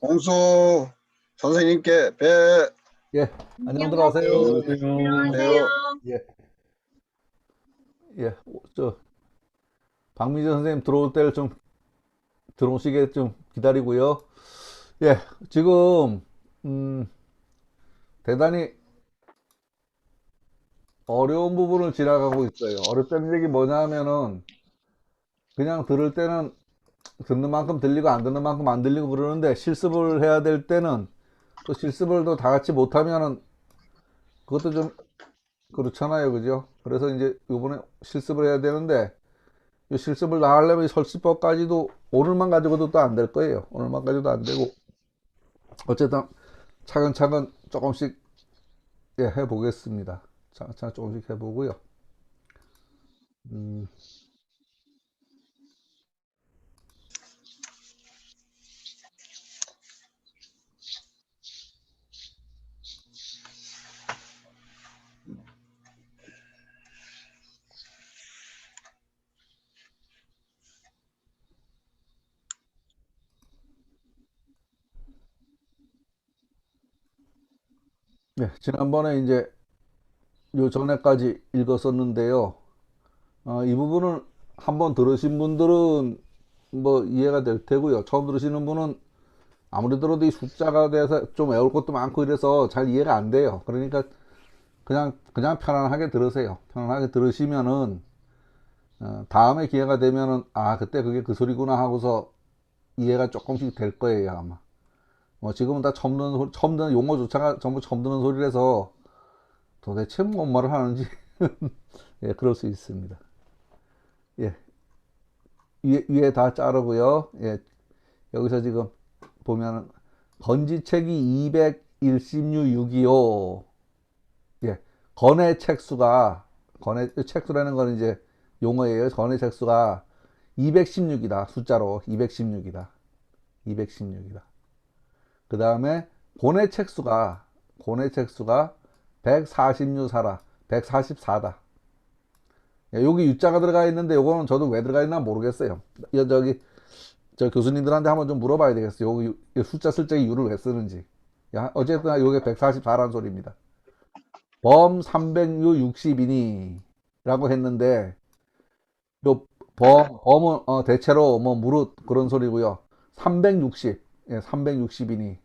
공수 선생님께 예, 안녕들 하세요. 안녕하세요. 배요. 예, 예, 박미정 선생님 들어올 때를 좀 들어오시게 좀 기다리고요. 예, 지금, 음, 대단히 어려운 부분을 지나가고 있어요. 어렵다는 얘기 뭐냐 하면은, 그냥 들을 때는 듣는 만큼 들리고 안 듣는 만큼 안 들리고 그러는데, 실습을 해야 될 때는, 또 실습을 또 다 같이 못하면은, 그것도 좀 그렇잖아요. 그죠? 그래서 이제 요번에 실습을 해야 되는데, 이 실습을 다 하려면 이 설치법까지도 오늘만 가지고도 또 안 될 거예요. 오늘만 가지고도 안 되고 어쨌든 차근차근 조금씩 예, 해보겠습니다. 차근차근 조금씩 해보고요. 음, 네, 지난번에 이제 요 전에까지 읽었었는데요. 이 부분을 한번 들으신 분들은 뭐 이해가 될 테고요. 처음 들으시는 분은 아무리 들어도 이 숫자가 돼서 좀 외울 것도 많고 이래서 잘 이해가 안 돼요. 그러니까 그냥 편안하게 들으세요. 편안하게 들으시면은 다음에 기회가 되면은 그때 그게 그 소리구나 하고서 이해가 조금씩 될 거예요 아마. 뭐 지금은 다 처음 듣는 용어조차가 전부 처음 듣는 소리라서 도대체 뭔 말을 하는지 예, 그럴 수 있습니다. 예, 위에 다 자르고요. 예, 여기서 지금 보면은 건지책이 216, 625. 예, 건의 책수가 건의 책수라는 건 이제 용어예요. 건의 책수가 216이다. 숫자로 216이다. 216이다. 그 다음에 고내 책수가 146사라. 144다. 여기 U자가 들어가 있는데 요거는 저도 왜 들어가 있나 모르겠어요. 저 교수님들한테 한번 좀 물어봐야 되겠어요. 여기 숫자 쓸 때 U를 왜 쓰는지. 어쨌든 요게 144라는 소리입니다. 범 306, 60이니 라고 했는데 요 범은 대체로 뭐 무릇 그런 소리고요. 360, 예, 360이니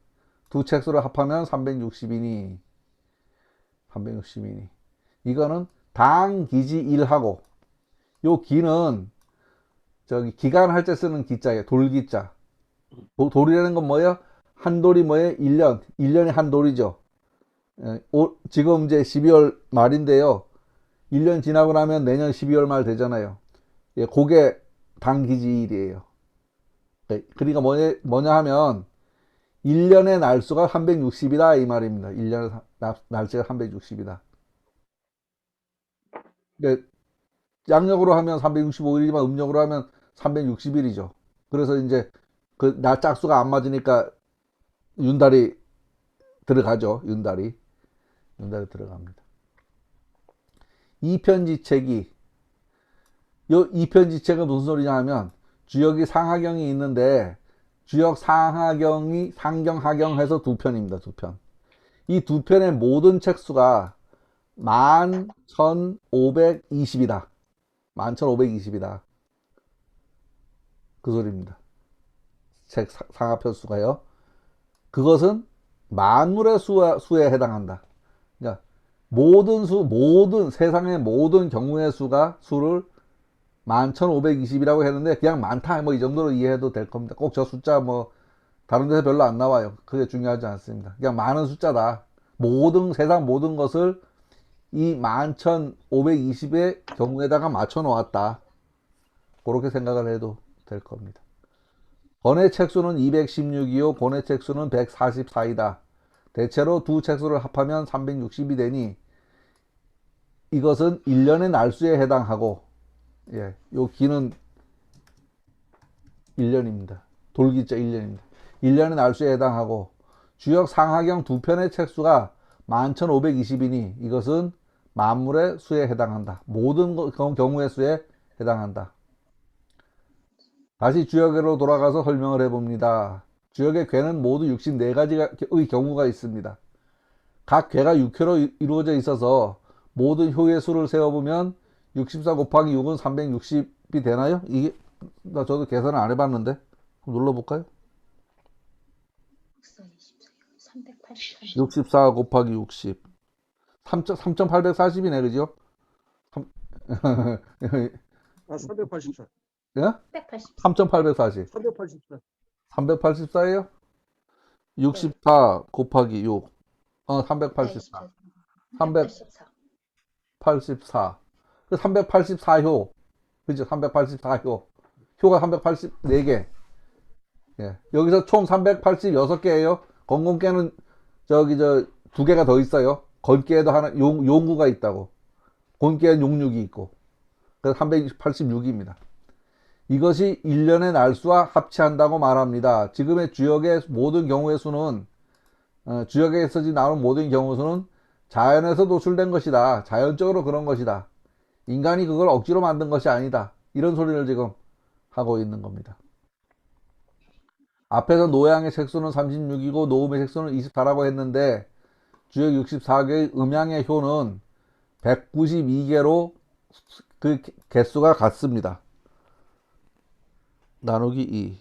두 책수를 합하면 360이니 360이니 이거는 당기지 1하고 요 기는 저기 기간할 때 쓰는 기자예요. 돌기자. 돌이라는 건 뭐예요? 한 돌이 뭐예요? 1년이 한 돌이죠. 예, 지금 이제 12월 말인데요. 1년 지나고 나면 내년 12월 말 되잖아요. 예, 그게 당기지일이에요. 그러니까 뭐냐 하면 1년의 날수가 360이다 이 말입니다. 1년의 날수가 360이다. 그러니까 양력으로 하면 365일이지만 음력으로 하면 360일이죠. 그래서 이제 그 날 짝수가 안 맞으니까 윤달이 들어가죠. 윤달이 들어갑니다. 이편지책이 요 이편지책은 무슨 소리냐 하면 주역이 상하경이 있는데 주역 상하경이 상경 하경해서 두 편입니다. 두 편. 이 두 편의 모든 책수가 11,520이다. 11,520이다. 그 소리입니다. 책 상하편 수가요. 그것은 만물의 수에 해당한다. 그러니까 모든 세상의 모든 경우의 수를 11,520이라고 했는데 그냥 많다 뭐 이 정도로 이해해도 될 겁니다. 꼭 저 숫자 뭐 다른 데서 별로 안 나와요. 그게 중요하지 않습니다. 그냥 많은 숫자다. 세상 모든 것을 이 11,520의 경우에다가 맞춰 놓았다. 그렇게 생각을 해도 될 겁니다. 번의 책수는 216이요. 고의 책수는 144이다. 대체로 두 책수를 합하면 360이 되니 이것은 1년의 날수에 해당하고 예, 요 기는 1년입니다. 돌기자 1년입니다. 1년의 날수에 해당하고 주역 상하경 두 편의 책수가 11,520이니 이것은 만물의 수에 해당한다. 모든 경우의 수에 해당한다. 다시 주역으로 돌아가서 설명을 해봅니다. 주역의 궤는 모두 64가지의 경우가 있습니다. 각 궤가 6회로 이루어져 있어서 모든 효의 수를 세어보면 64 곱하기 6은 360이 되나요? 이게 저도 계산을 안 해봤는데 한번 눌러볼까요? 64 곱하기 60 3,840이네 그죠? 아, 384. 예? 180. 3,840 384. 384예요? 64 곱하기 6 384 384. 384 그 384효 그죠? 384효 효가 384개 예. 여기서 총 386개예요. 건공개는 저기 저 두 개가 더 있어요. 건개에도 하나 용구가 있다고. 건개엔 용육이 있고. 그래서 386입니다. 이것이 1년의 날수와 합치한다고 말합니다. 지금의 주역의 모든 경우의 수는 주역에서 나오는 모든 경우 수는 자연에서 도출된 것이다. 자연적으로 그런 것이다. 인간이 그걸 억지로 만든 것이 아니다. 이런 소리를 지금 하고 있는 겁니다. 앞에서 노양의 색수는 36이고 노음의 색수는 24라고 했는데 주역 64개의 음양의 효는 192개로 그 개수가 같습니다. 나누기 2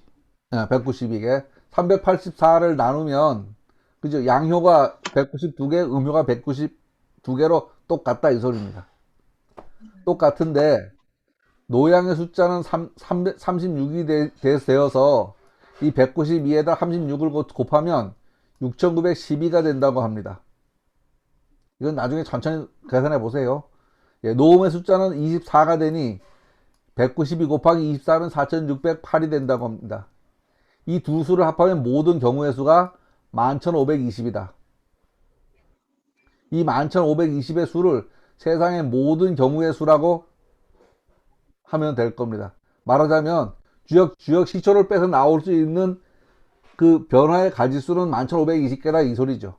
192개 384를 나누면 그죠? 양효가 192개 음효가 192개로 똑같다 이 소리입니다. 똑같은데 노양의 숫자는 36이 되어서 이 192에다 36을 곱하면 6912가 된다고 합니다. 이건 나중에 천천히 계산해 보세요. 예, 노음의 숫자는 24가 되니 192 곱하기 24는 4608이 된다고 합니다. 이 두 수를 합하면 모든 경우의 수가 11520이다. 이 11520의 수를 세상의 모든 경우의 수라고 하면 될 겁니다. 말하자면 주역 시초를 빼서 나올 수 있는 그 변화의 가지수는 11520개다 이 소리죠.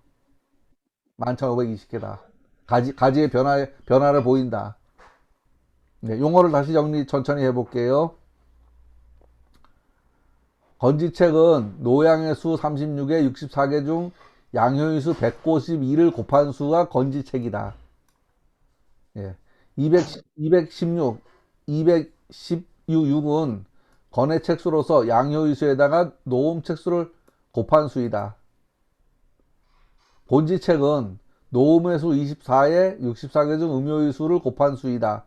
11520개다. 가지의 변화를 보인다. 네, 용어를 다시 정리 천천히 해볼게요. 건지책은 노양의 수 36에 64개 중 양효의 수 152를 곱한 수가 건지책이다. 예. 216, 216은 건의 책수로서 양효의 수에다가 노음 책수를 곱한 수이다. 본지책은 노음의 수 24에 64개 중 음효의 수를 곱한 수이다.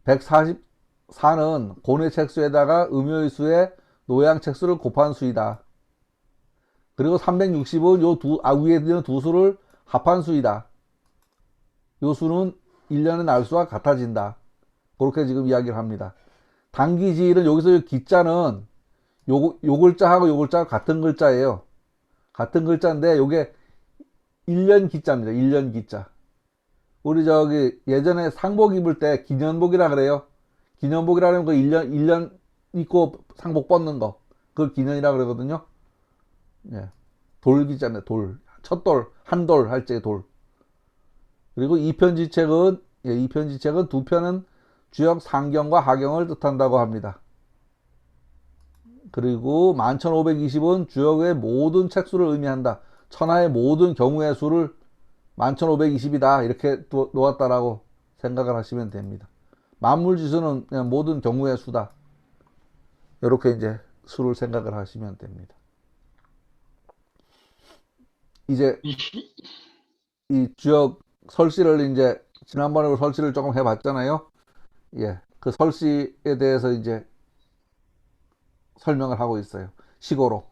144는 곤의 책수에다가 음효의 수에 노양 책수를 곱한 수이다. 그리고 360은 위에 있는 두 수를 합한 수이다. 요 수는 1년의 날수와 같아진다. 그렇게 지금 이야기를 합니다. 단기지일은 여기서 기자는 요 글자하고 요 글자가 같은 글자예요. 같은 글자인데 요게 1년 기자입니다. 1년 기자. 우리 저기 예전에 상복 입을 때 기년복이라 그래요. 기년복이라는 거 1년 입고 상복 벗는 거. 그걸 기년이라 그러거든요. 예. 돌 기자입니다. 돌. 첫돌, 한돌 할 때 돌. 그리고 이편지책은 두 편은 주역 상경과 하경을 뜻한다고 합니다. 그리고 11520은 주역의 모든 책수를 의미한다. 천하의 모든 경우의 수를 11520이다. 이렇게 놓았다라고 생각을 하시면 됩니다. 만물지수는 그냥 모든 경우의 수다. 이렇게 이제 수를 생각을 하시면 됩니다. 이제 이 주역 설씨를 이제 지난번에 설씨를 조금 해봤잖아요. 예, 그 설씨에 대해서 이제 설명을 하고 있어요. 시고로.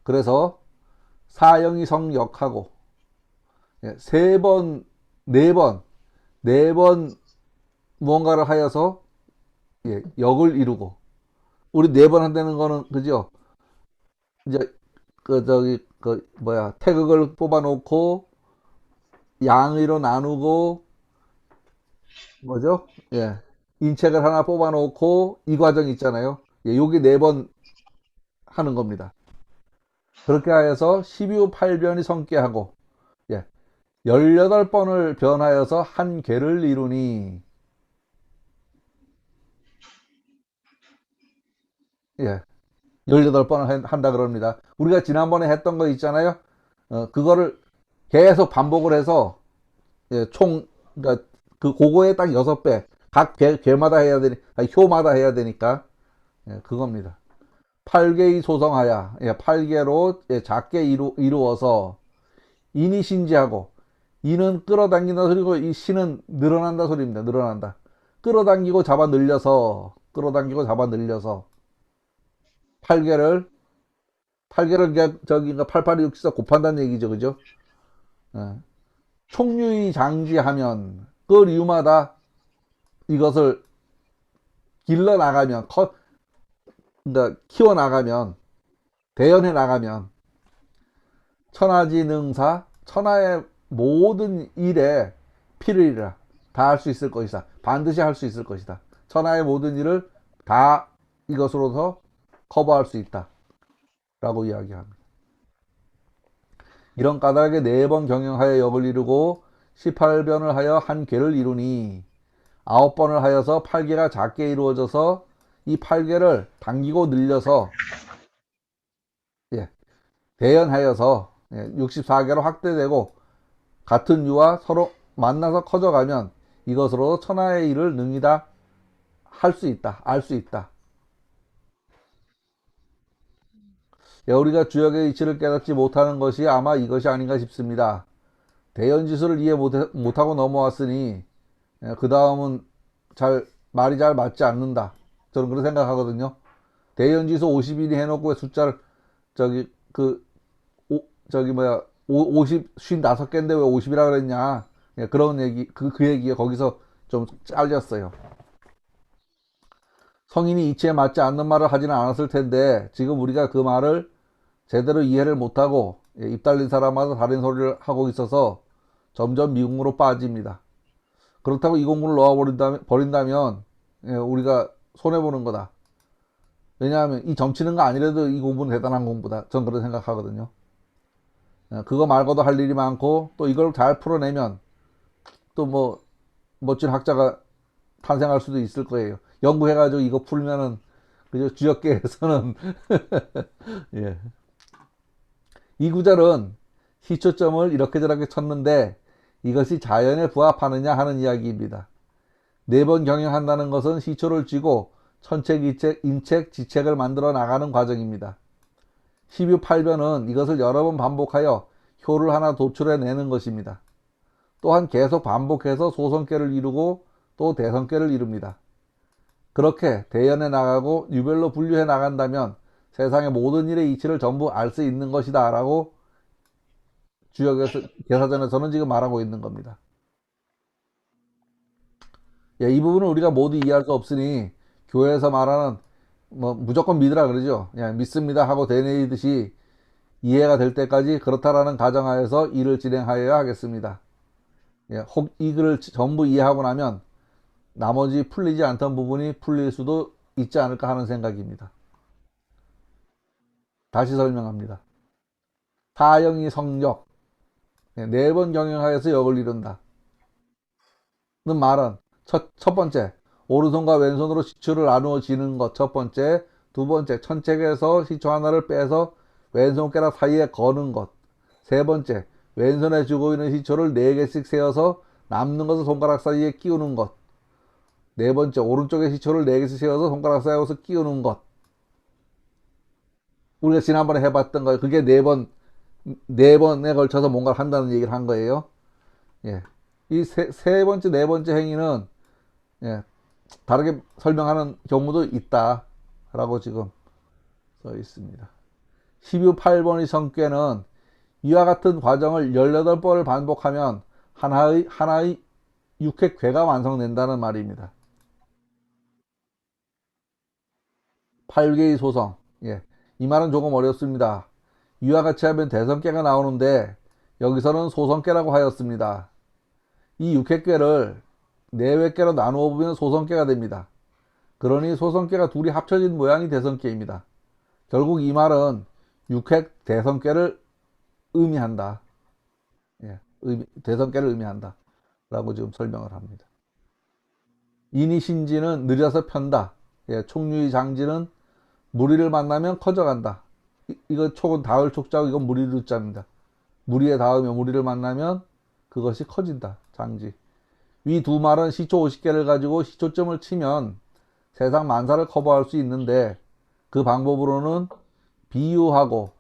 그래서 사형이 성역하고 예, 네 번 무언가를 하여서 예, 역을 이루고 우리 네 번 한다는 거는 그죠? 이제 태극을 뽑아놓고 양의로 나누고 뭐죠? 예, 인책을 하나 뽑아놓고 이 과정 있잖아요. 예, 요게 네 번 하는 겁니다. 그렇게 하여서 12호 8변이 성게 하고 예, 18번을 변하여서 한 궤를 이루니 예, 18번을 한다 그럽니다. 우리가 지난번에 했던 거 있잖아요. 그거를 계속 반복을 해서 예, 그러니까 그 그거에 딱 6배 각 개마다 해야 되니 효마다 해야 되니까 예, 그겁니다. 8개의 소성하야 8개로 작게 이루어서 인이 신지하고 인은 끌어당긴다 소리고 이 신은 늘어난다 소리입니다. 늘어난다. 끌어당기고 잡아 늘려서 8개를 저기 8864 곱한다는 얘기죠. 그죠? 예. 총류의 장지하면 그 이유마다 이것을 길러 나가면 그러니까 키워 나가면 대연해 나가면 천하지능사 천하의 모든 일에 필을이라 다 할 수 있을 것이다. 반드시 할 수 있을 것이다. 천하의 모든 일을 다 이것으로서 커버할 수 있다. 라고 이야기합니다. 이런 까닭에 4번 경영하여 역을 이루고 18변을 하여 한 개를 이루니 9번을 하여서 8개가 작게 이루어져서 이 8개를 당기고 늘려서 대연하여서 64개로 확대되고 같은 유와 서로 만나서 커져가면 이것으로 천하의 일을 능이다 할 수 있다, 알 수 있다. 우리가 주역의 이치를 깨닫지 못하는 것이 아마 이것이 아닌가 싶습니다. 대연지수를 이해 못하고 넘어왔으니 그 다음은 말이 잘 맞지 않는다. 저는 그렇게 생각하거든요. 대연지수 50이니 해놓고 왜 숫자를 50, 55개인데 왜 50이라 그랬냐. 그런 얘기, 그 얘기가 거기서 좀 잘렸어요. 성인이 이치에 맞지 않는 말을 하지는 않았을 텐데 지금 우리가 그 말을 제대로 이해를 못하고 입 달린 사람마다 다른 소리를 하고 있어서 점점 미궁으로 빠집니다. 그렇다고 이 공부를 버린다면 우리가 손해보는 거다. 왜냐하면 이 점치는 거 아니라도 이 공부는 대단한 공부다. 전 그렇게 생각하거든요. 그거 말고도 할 일이 많고 또 이걸 잘 풀어내면 또 뭐 멋진 학자가 탄생할 수도 있을 거예요. 연구해가지고 이거 풀면은 그죠? 주역계에서는 예. 이 구절은 시초점을 이렇게 저렇게 쳤는데 이것이 자연에 부합하느냐 하는 이야기입니다. 4번 경영한다는 것은 시초를 쥐고 천책, 인책, 지책을 만들어 나가는 과정입니다. 12.8변은 이것을 여러 번 반복하여 효를 하나 도출해내는 것입니다. 또한 계속 반복해서 소성계를 이루고 또 대성계를 이룹니다. 그렇게 대연해 나가고 유별로 분류해 나간다면 세상의 모든 일의 이치를 전부 알 수 있는 것이다 라고 주역에서 계사전에서는 지금 말하고 있는 겁니다. 이 부분은 우리가 모두 이해할 수 없으니 교회에서 말하는 뭐 무조건 믿으라 그러죠. 믿습니다 하고 되뇌이듯이 이해가 될 때까지 그렇다라는 가정하에서 일을 진행하여야 하겠습니다. 혹 이 글을 전부 이해하고 나면 나머지 풀리지 않던 부분이 풀릴 수도 있지 않을까 하는 생각입니다. 다시 설명합니다. 사형이 성역 4번 경영하여서 역을 이룬다 는 말은 첫 번째 오른손과 왼손으로 시초를 나누어 지는 것 첫 번째, 두 번째 천책에서 시초 하나를 빼서 왼손가락 사이에 거는 것 세 번째 왼손에 쥐고 있는 시초를 4개씩 세어서 남는 것을 손가락 사이에 끼우는 것 네 번째 오른쪽에 시초를 4개씩 세어서 손가락 사이에 끼우는 것 우리가 지난번에 해봤던 거 그게 4번에 걸쳐서 뭔가를 한다는 얘기를 한 거예요. 이 세 번째, 네 번째 행위는 다르게 설명하는 경우도 있다라고 지금 써 있습니다. 12.8번의 성께는 이와 같은 과정을 18번을 반복하면 하나의 육획괴가 완성된다는 말입니다. 8개의 소성. 이 말은 조금 어렵습니다. 이와 같이 하면 대성께가 나오는데 여기서는 소성께라고 하였습니다. 이 육획괴를 4획괴로 나누어 보면 소성께가 됩니다. 그러니 소성께가 둘이 합쳐진 모양이 대성께입니다. 결국 이 말은 육획 대성께를 의미한다. 대성께를 의미한다. 라고 지금 설명을 합니다. 인이 신지는 느려서 편다. 총류의 장지는 무리를 만나면 커져간다. 이거 촉은 닿을 촉자고 이건 무리를 자입니다. 무리에 닿으며 무리를 만나면 그것이 커진다. 장지. 위 두 말은 시초 50개를 가지고 시초점을 치면 세상 만사를 커버할 수 있는데 그 방법으로는 비유하고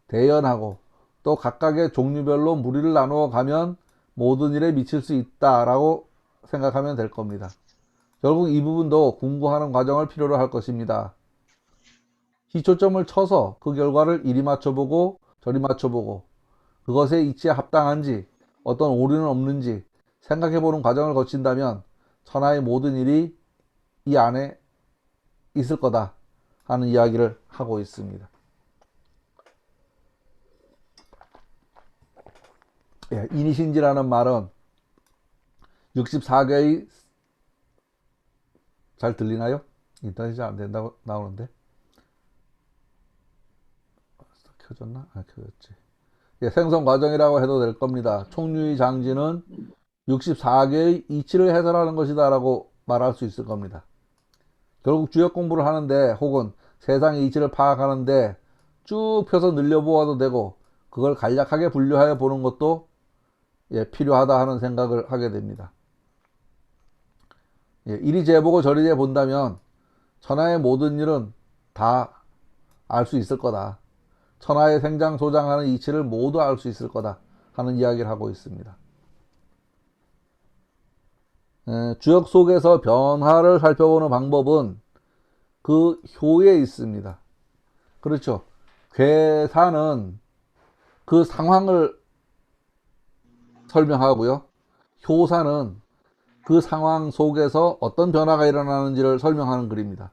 대연하고 또 각각의 종류별로 무리를 나누어 가면 모든 일에 미칠 수 있다라고 생각하면 될 겁니다. 결국 이 부분도 공부하는 과정을 필요로 할 것입니다. 시초점을 쳐서 그 결과를 이리 맞춰보고 저리 맞춰보고 그것의 이치에 합당한지 어떤 오류는 없는지 생각해보는 과정을 거친다면 천하의 모든 일이 이 안에 있을 거다 하는 이야기를 하고 있습니다. 예, 인이신지라는 말은 64개의 잘 들리나요? 인터넷이 안 된다고 나오는데 켜졌나? 아, 켜졌지. 예, 생성 과정이라고 해도 될 겁니다. 총류의 장지는 64개의 이치를 해설하는 것이다 라고 말할 수 있을 겁니다. 결국 주역 공부를 하는데 혹은 세상의 이치를 파악하는데 쭉 펴서 늘려보아도 되고 그걸 간략하게 분류하여 보는 것도 예, 필요하다 하는 생각을 하게 됩니다. 예, 이리 재보고 저리 재본다면 천하의 모든 일은 다 알 수 있을 거다. 천하의 생장소장하는 이치를 모두 알 수 있을 거다 하는 이야기를 하고 있습니다. 주역 속에서 변화를 살펴보는 방법은 그 효에 있습니다. 그렇죠. 괴사는 그 상황을 설명하고요. 효사는 그 상황 속에서 어떤 변화가 일어나는지를 설명하는 글입니다.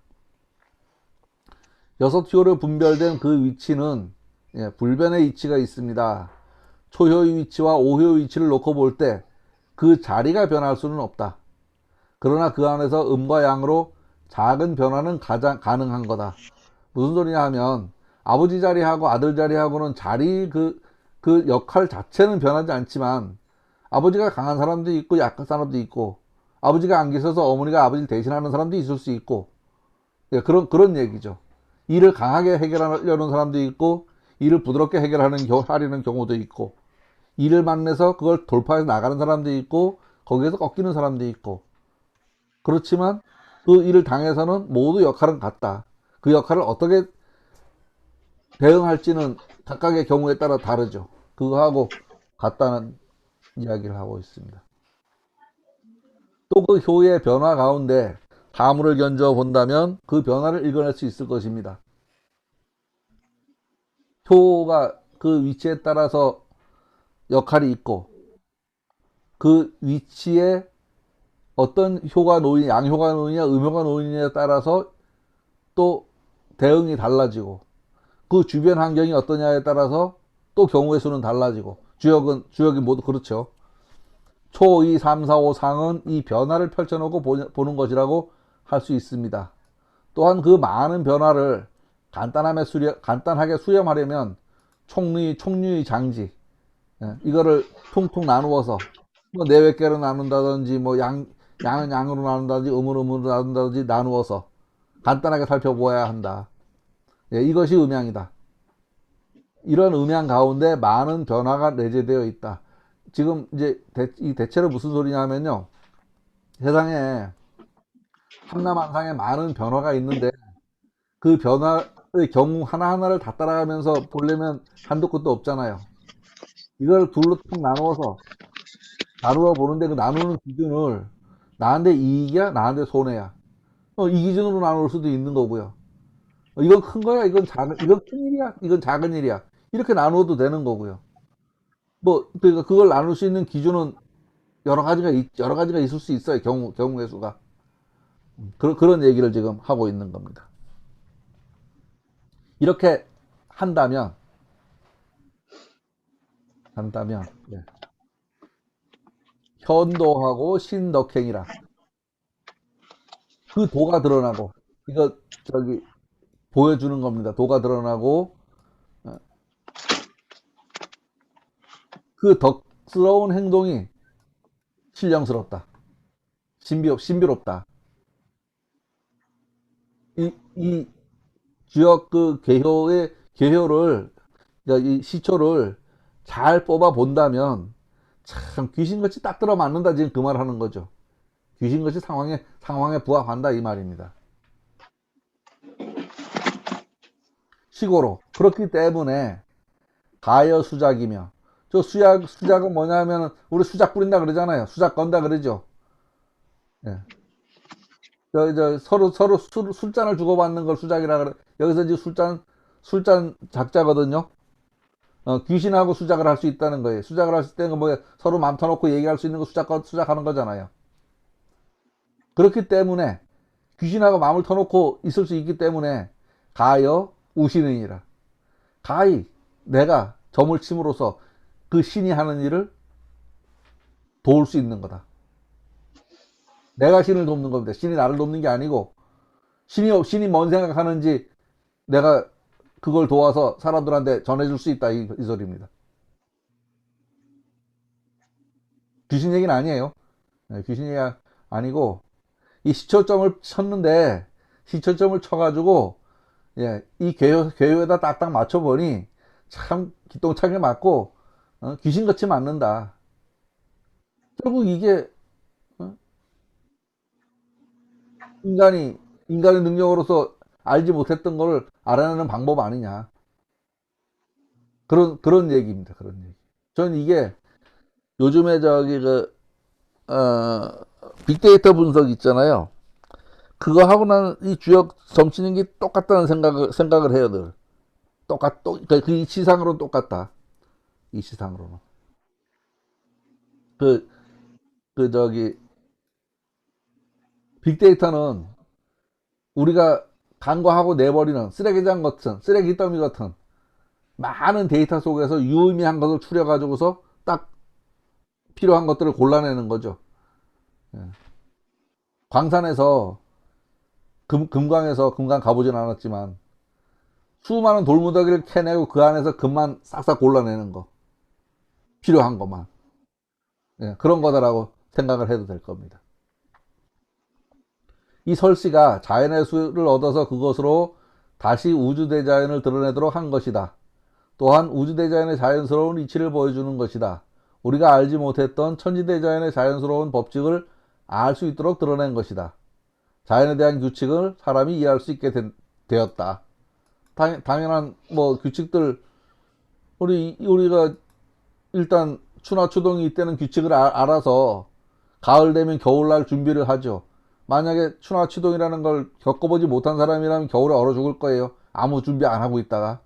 6효로 분별된 그 위치는 예, 불변의 위치가 있습니다. 초효의 위치와 오효의 위치를 놓고 볼 때 그 자리가 변할 수는 없다. 그러나 그 안에서 음과 양으로 작은 변화는 가능한 거다. 무슨 소리냐 하면 아버지 자리하고 아들 자리하고는 그 역할 자체는 변하지 않지만 아버지가 강한 사람도 있고 약한 사람도 있고 아버지가 안 계셔서 어머니가 아버지를 대신하는 사람도 있을 수 있고 예, 그런 얘기죠. 일을 강하게 해결하려는 사람도 있고 일을 부드럽게 하려는 경우도 있고 일을 만나서 그걸 돌파해서 나가는 사람도 있고 거기에서 꺾이는 사람도 있고 그렇지만 그 일을 당해서는 모두 역할은 같다. 그 역할을 어떻게 대응할지는 각각의 경우에 따라 다르죠. 그거하고 같다는 이야기를 하고 있습니다. 또 그 효의 변화 가운데 사물을 견져 본다면 그 변화를 읽어낼 수 있을 것입니다. 효가 그 위치에 따라서 역할이 있고 그 위치에 어떤 효가 놓이냐, 양효가 놓이냐, 음효가 놓이냐에 따라서 또 대응이 달라지고 그 주변 환경이 어떠냐에 따라서 또 경우의 수는 달라지고 주역이 모두 그렇죠. 초, 2, 3, 4, 5 상은 이 변화를 펼쳐놓고 보는 것이라고 할 수 있습니다. 또한 그 많은 변화를 간단하게 수렴하려면 총류의 장지 이거를 퉁퉁 나누어서 뭐 네외 개로 나눈다든지 뭐 양은 양으로 나눈다든지 음으로 나눈다든지 나누어서 간단하게 살펴보아야 한다. 예, 이것이 음양이다. 이런 음양 가운데 많은 변화가 내재되어 있다. 지금 이제 이 대체로 무슨 소리냐면요. 세상에 삼라만상에 많은 변화가 있는데 그 변화의 경우 하나하나를 다 따라가면서 보려면 한도 끝도 없잖아요. 이걸 둘로 툭 나누어 보는데 그 나누는 기준을 나한테 이익이야, 나한테 손해야. 이 기준으로 나눌 수도 있는 거고요. 이건 큰 거야, 이건 큰 일이야, 이건 작은 일이야. 이렇게 나누어도 되는 거고요. 그러니까 그걸 나눌 수 있는 기준은 여러 가지가 있을 수 있어요. 경우의 수가. 그런 얘기를 지금 하고 있는 겁니다. 이렇게 한다면, 예. 현도하고 신덕행이라. 그 도가 드러나고, 이거, 보여주는 겁니다. 도가 드러나고, 어, 그 덕스러운 행동이 신령스럽다. 신비롭다. 이 주역 그 개효를, 그러니까 이 시초를 잘 뽑아 본다면 참 귀신같이 딱 들어맞는다, 지금 그 말 하는 거죠. 귀신같이 상황에 부합한다, 이 말입니다. 시고로. 그렇기 때문에 가여 수작이며, 저 수작은 뭐냐면 우리 수작 부린다 그러잖아요. 수작 건다 그러죠. 예. 서로 술잔을 주고받는 걸 수작이라 그래. 여기서 이제 술잔 작자거든요. 귀신하고 수작을 할 수 있다는 거예요. 수작을 할 수 있다는 건 뭐예요? 서로 맘 터놓고 얘기할 수 있는 거 수작하는 거잖아요. 그렇기 때문에 귀신하고 마음을 터놓고 있을 수 있기 때문에 가여 우시느니라. 가히 내가 점을 침으로써 그 신이 하는 일을 도울 수 있는 거다. 내가 신을 돕는 겁니다. 신이 나를 돕는 게 아니고, 신이 뭔 생각하는지 내가 그걸 도와서 사람들한테 전해줄 수 있다, 이 소리입니다. 귀신 얘기는 아니에요. 귀신 얘기 아니고, 이 시초점을 쳤는데, 시초점을 쳐가지고, 예, 이 괴효에다 딱딱 맞춰보니 참 기똥차게 맞고, 귀신같이 맞는다. 결국 이게 인간의 능력으로서 알지 못했던 걸 알아내는 방법 아니냐. 그런 얘기입니다. 그런 얘기. 저는 이게 요즘에 빅데이터 분석 있잖아요. 그거 하고 난 이 주역 점치는 게 똑같다는 생각을 해요, 늘. 그러니까 그 이치상으로는 똑같다. 이치상으로는. 빅데이터는 우리가 간과하고 내버리는 쓰레기 더미 같은 많은 데이터 속에서 유의미한 것을 추려가지고서 딱 필요한 것들을 골라내는 거죠. 예. 광산에서 금강 가보진 않았지만 수많은 돌무더기를 캐내고 그 안에서 금만 싹싹 골라내는 거, 필요한 것만. 예, 그런 거다라고 생각을 해도 될 겁니다. 이 설씨가 자연의 수를 얻어서 그것으로 다시 우주대자연을 드러내도록 한 것이다. 또한 우주대자연의 자연스러운 이치를 보여주는 것이다. 우리가 알지 못했던 천지대자연의 자연스러운 법칙을 알 수 있도록 드러낸 것이다. 자연에 대한 규칙을 사람이 이해할 수 있게 되었다. 당연한 규칙들, 우리가 일단 추나 추동이 이때는 규칙을 알아서 가을 되면 겨울날 준비를 하죠. 만약에 추나 추동이라는 걸 겪어보지 못한 사람이라면 겨울에 얼어 죽을 거예요. 아무 준비 안 하고 있다가.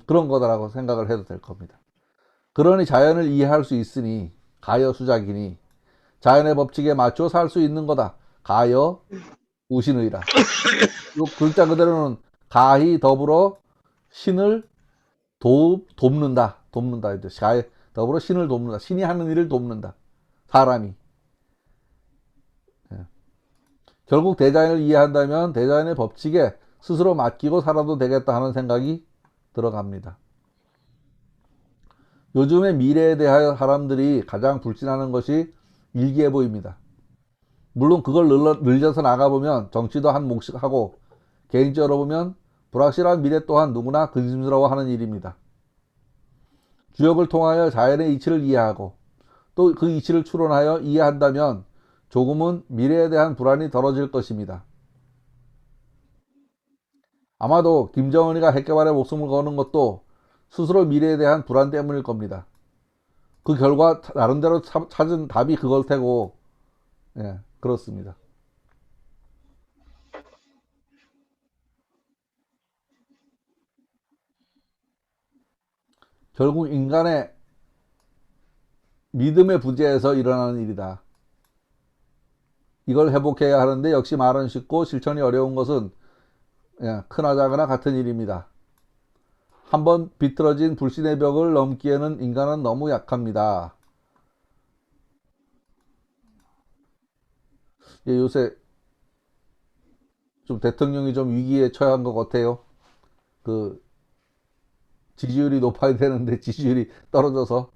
그런 거다라고 생각을 해도 될 겁니다. 그러니 자연을 이해할 수 있으니 가여 수작이니 자연의 법칙에 맞춰 살 수 있는 거다. 가여 우신의라. 이 글자 그대로는 가히 더불어 신을 돕는다. 가히 더불어 신을 돕는다. 신이 하는 일을 돕는다. 사람이. 결국 대자연을 이해한다면 대자연의 법칙에 스스로 맡기고 살아도 되겠다 하는 생각이 들어갑니다. 요즘의 미래에 대하여 사람들이 가장 불신하는 것이 일기예보입니다. 물론 그걸 늘려서 나가보면 정치도 한 몫씩 하고 개인적으로 보면 불확실한 미래 또한 누구나 근심스러워하는 일입니다. 주역을 통하여 자연의 이치를 이해하고 또 그 이치를 추론하여 이해한다면 조금은 미래에 대한 불안이 덜어질 것입니다. 아마도 김정은이가 핵개발에 목숨을 거는 것도 스스로 미래에 대한 불안 때문일 겁니다. 그 결과 나름대로 찾은 답이 그걸 테고, 예, 그렇습니다. 결국 인간의 믿음의 부재에서 일어나는 일이다. 이걸 회복해야 하는데 역시 말은 쉽고 실천이 어려운 것은 크나 작으나 같은 일입니다. 한번 비틀어진 불신의 벽을 넘기에는 인간은 너무 약합니다. 요새 좀 대통령이 좀 위기에 처한 것 같아요. 그 지지율이 높아야 되는데 지지율이 떨어져서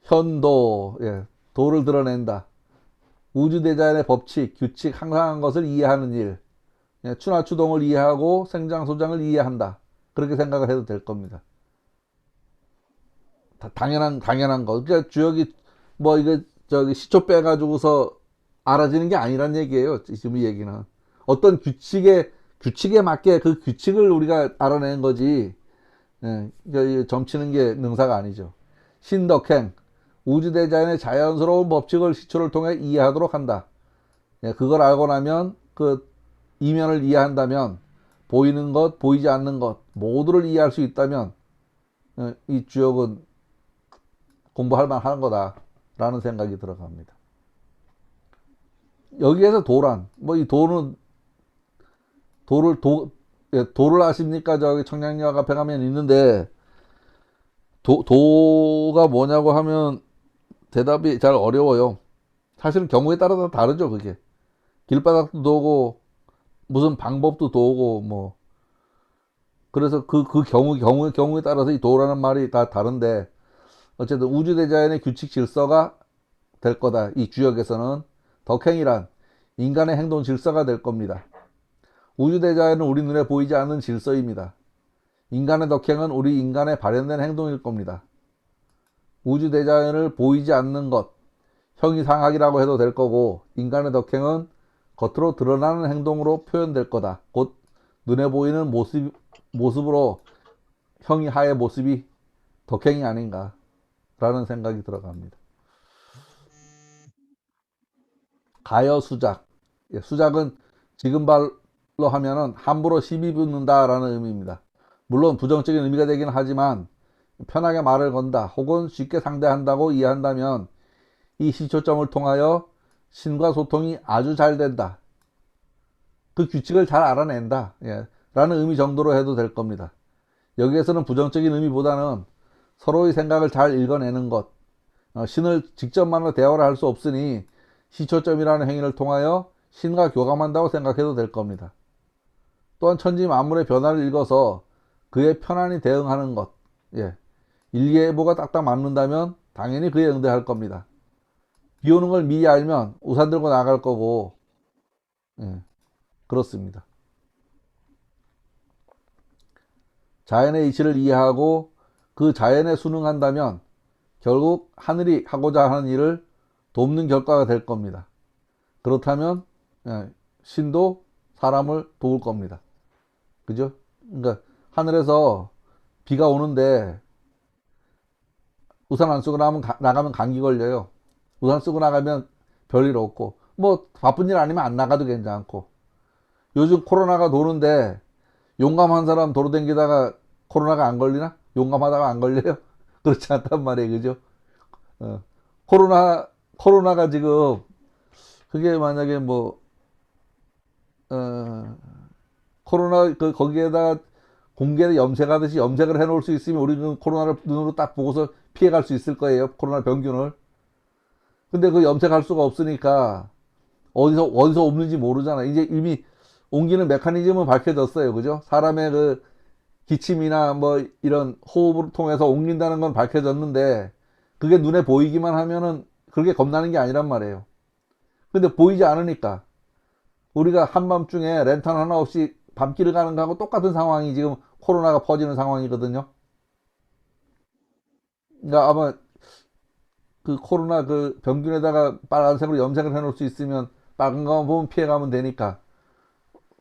현도, 도를 드러낸다. 우주대자연의 법칙, 규칙, 항상한 것을 이해하는 일. 예, 추나추동을 이해하고 생장소장을 이해한다. 그렇게 생각을 해도 될 겁니다. 당연한 거. 그러니까 주역이 뭐 이거 저기 시초 빼가지고서 알아지는 게 아니란 얘기예요. 지금 이 얘기는 어떤 규칙에 맞게 그 규칙을 우리가 알아내는 거지. 예, 그러니까 점치는 게 능사가 아니죠. 신덕행 우주대자연의 자연스러운 법칙을 시초를 통해 이해하도록 한다. 예, 그걸 알고 나면 그 이면을 이해한다면 보이는 것, 보이지 않는 것 모두를 이해할 수 있다면 이 주역은 공부할 만한 거다라는 생각이 들어갑니다. 여기에서 도란, 뭐 이 도는 도를 아십니까? 저기 청량리역 앞에 가면 있는데 도가 뭐냐고 하면 대답이 잘 어려워요. 사실은 경우에 따라서 다르죠, 그게. 길바닥도 도고 무슨 방법도 도고 뭐 그래서 그 경우에 따라서 이 도라는 말이 다 다른데 어쨌든 우주대자연의 규칙 질서가 될 거다. 이 주역에서는 덕행이란 인간의 행동 질서가 될 겁니다. 우주대자연은 우리 눈에 보이지 않는 질서입니다. 인간의 덕행은 우리 인간의 발현된 행동일 겁니다. 우주대자연을 보이지 않는 것, 형이상학이라고 해도 될 거고 인간의 덕행은 겉으로 드러나는 행동으로 표현될 거다. 곧 눈에 보이는 모습으로 형이하의 모습이 덕행이 아닌가라는 생각이 들어갑니다. 가여수작. 수작은 지금 발로 하면은 함부로 시비 붙는다라는 의미입니다. 물론 부정적인 의미가 되긴 하지만 편하게 말을 건다 혹은 쉽게 상대한다고 이해한다면 이 시초점을 통하여 신과 소통이 아주 잘 된다. 그 규칙을 잘 알아낸다. 예, 라는 의미 정도로 해도 될 겁니다. 여기에서는 부정적인 의미보다는 서로의 생각을 잘 읽어내는 것, 신을 직접 만나 대화를 할 수 없으니 시초점이라는 행위를 통하여 신과 교감한다고 생각해도 될 겁니다. 또한 천지 만물의 변화를 읽어서 그에 편안히 대응하는 것, 예, 일기예보가 딱딱 맞는다면 당연히 그에 응대할 겁니다. 비 오는 걸 미리 알면 우산 들고 나갈 거고, 예, 그렇습니다. 자연의 이치를 이해하고 그 자연에 순응한다면 결국 하늘이 하고자 하는 일을 돕는 결과가 될 겁니다. 그렇다면 신도 사람을 도울 겁니다. 그죠? 그러니까 하늘에서 비가 오는데 우산 안 쓰고 나가면 감기 걸려요. 우산 쓰고 나가면 별일 없고 뭐 바쁜 일 아니면 안 나가도 괜찮고 요즘 코로나가 도는데 용감한 사람 도로 댕기다가 코로나가 안 걸리나? 용감하다가 안 걸려요? 그렇지 않단 말이에요. 그죠? 코로나가 지금 그게 만약에 뭐 코로나 거기에다가 공개에 염색하듯이 염색을 해놓을 수 있으면 우리는 코로나를 눈으로 딱 보고서 피해갈 수 있을 거예요. 코로나 병균을. 근데 그 염색할 수가 없으니까 어디서 옮는지 모르잖아. 이제 이미 옮기는 메커니즘은 밝혀졌어요. 그죠? 사람의 그 기침이나 뭐 이런 호흡을 통해서 옮긴다는 건 밝혀졌는데 그게 눈에 보이기만 하면은 그렇게 겁나는 게 아니란 말이에요. 근데 보이지 않으니까 우리가 한밤중에 랜턴 하나 없이 밤길을 가는 거하고 똑같은 상황이 지금 코로나가 퍼지는 상황이거든요. 그러니까 아마 그 코로나 그 병균에다가 빨간색으로 염색을 해놓을 수 있으면 빨간 거만 보면 피해가면 되니까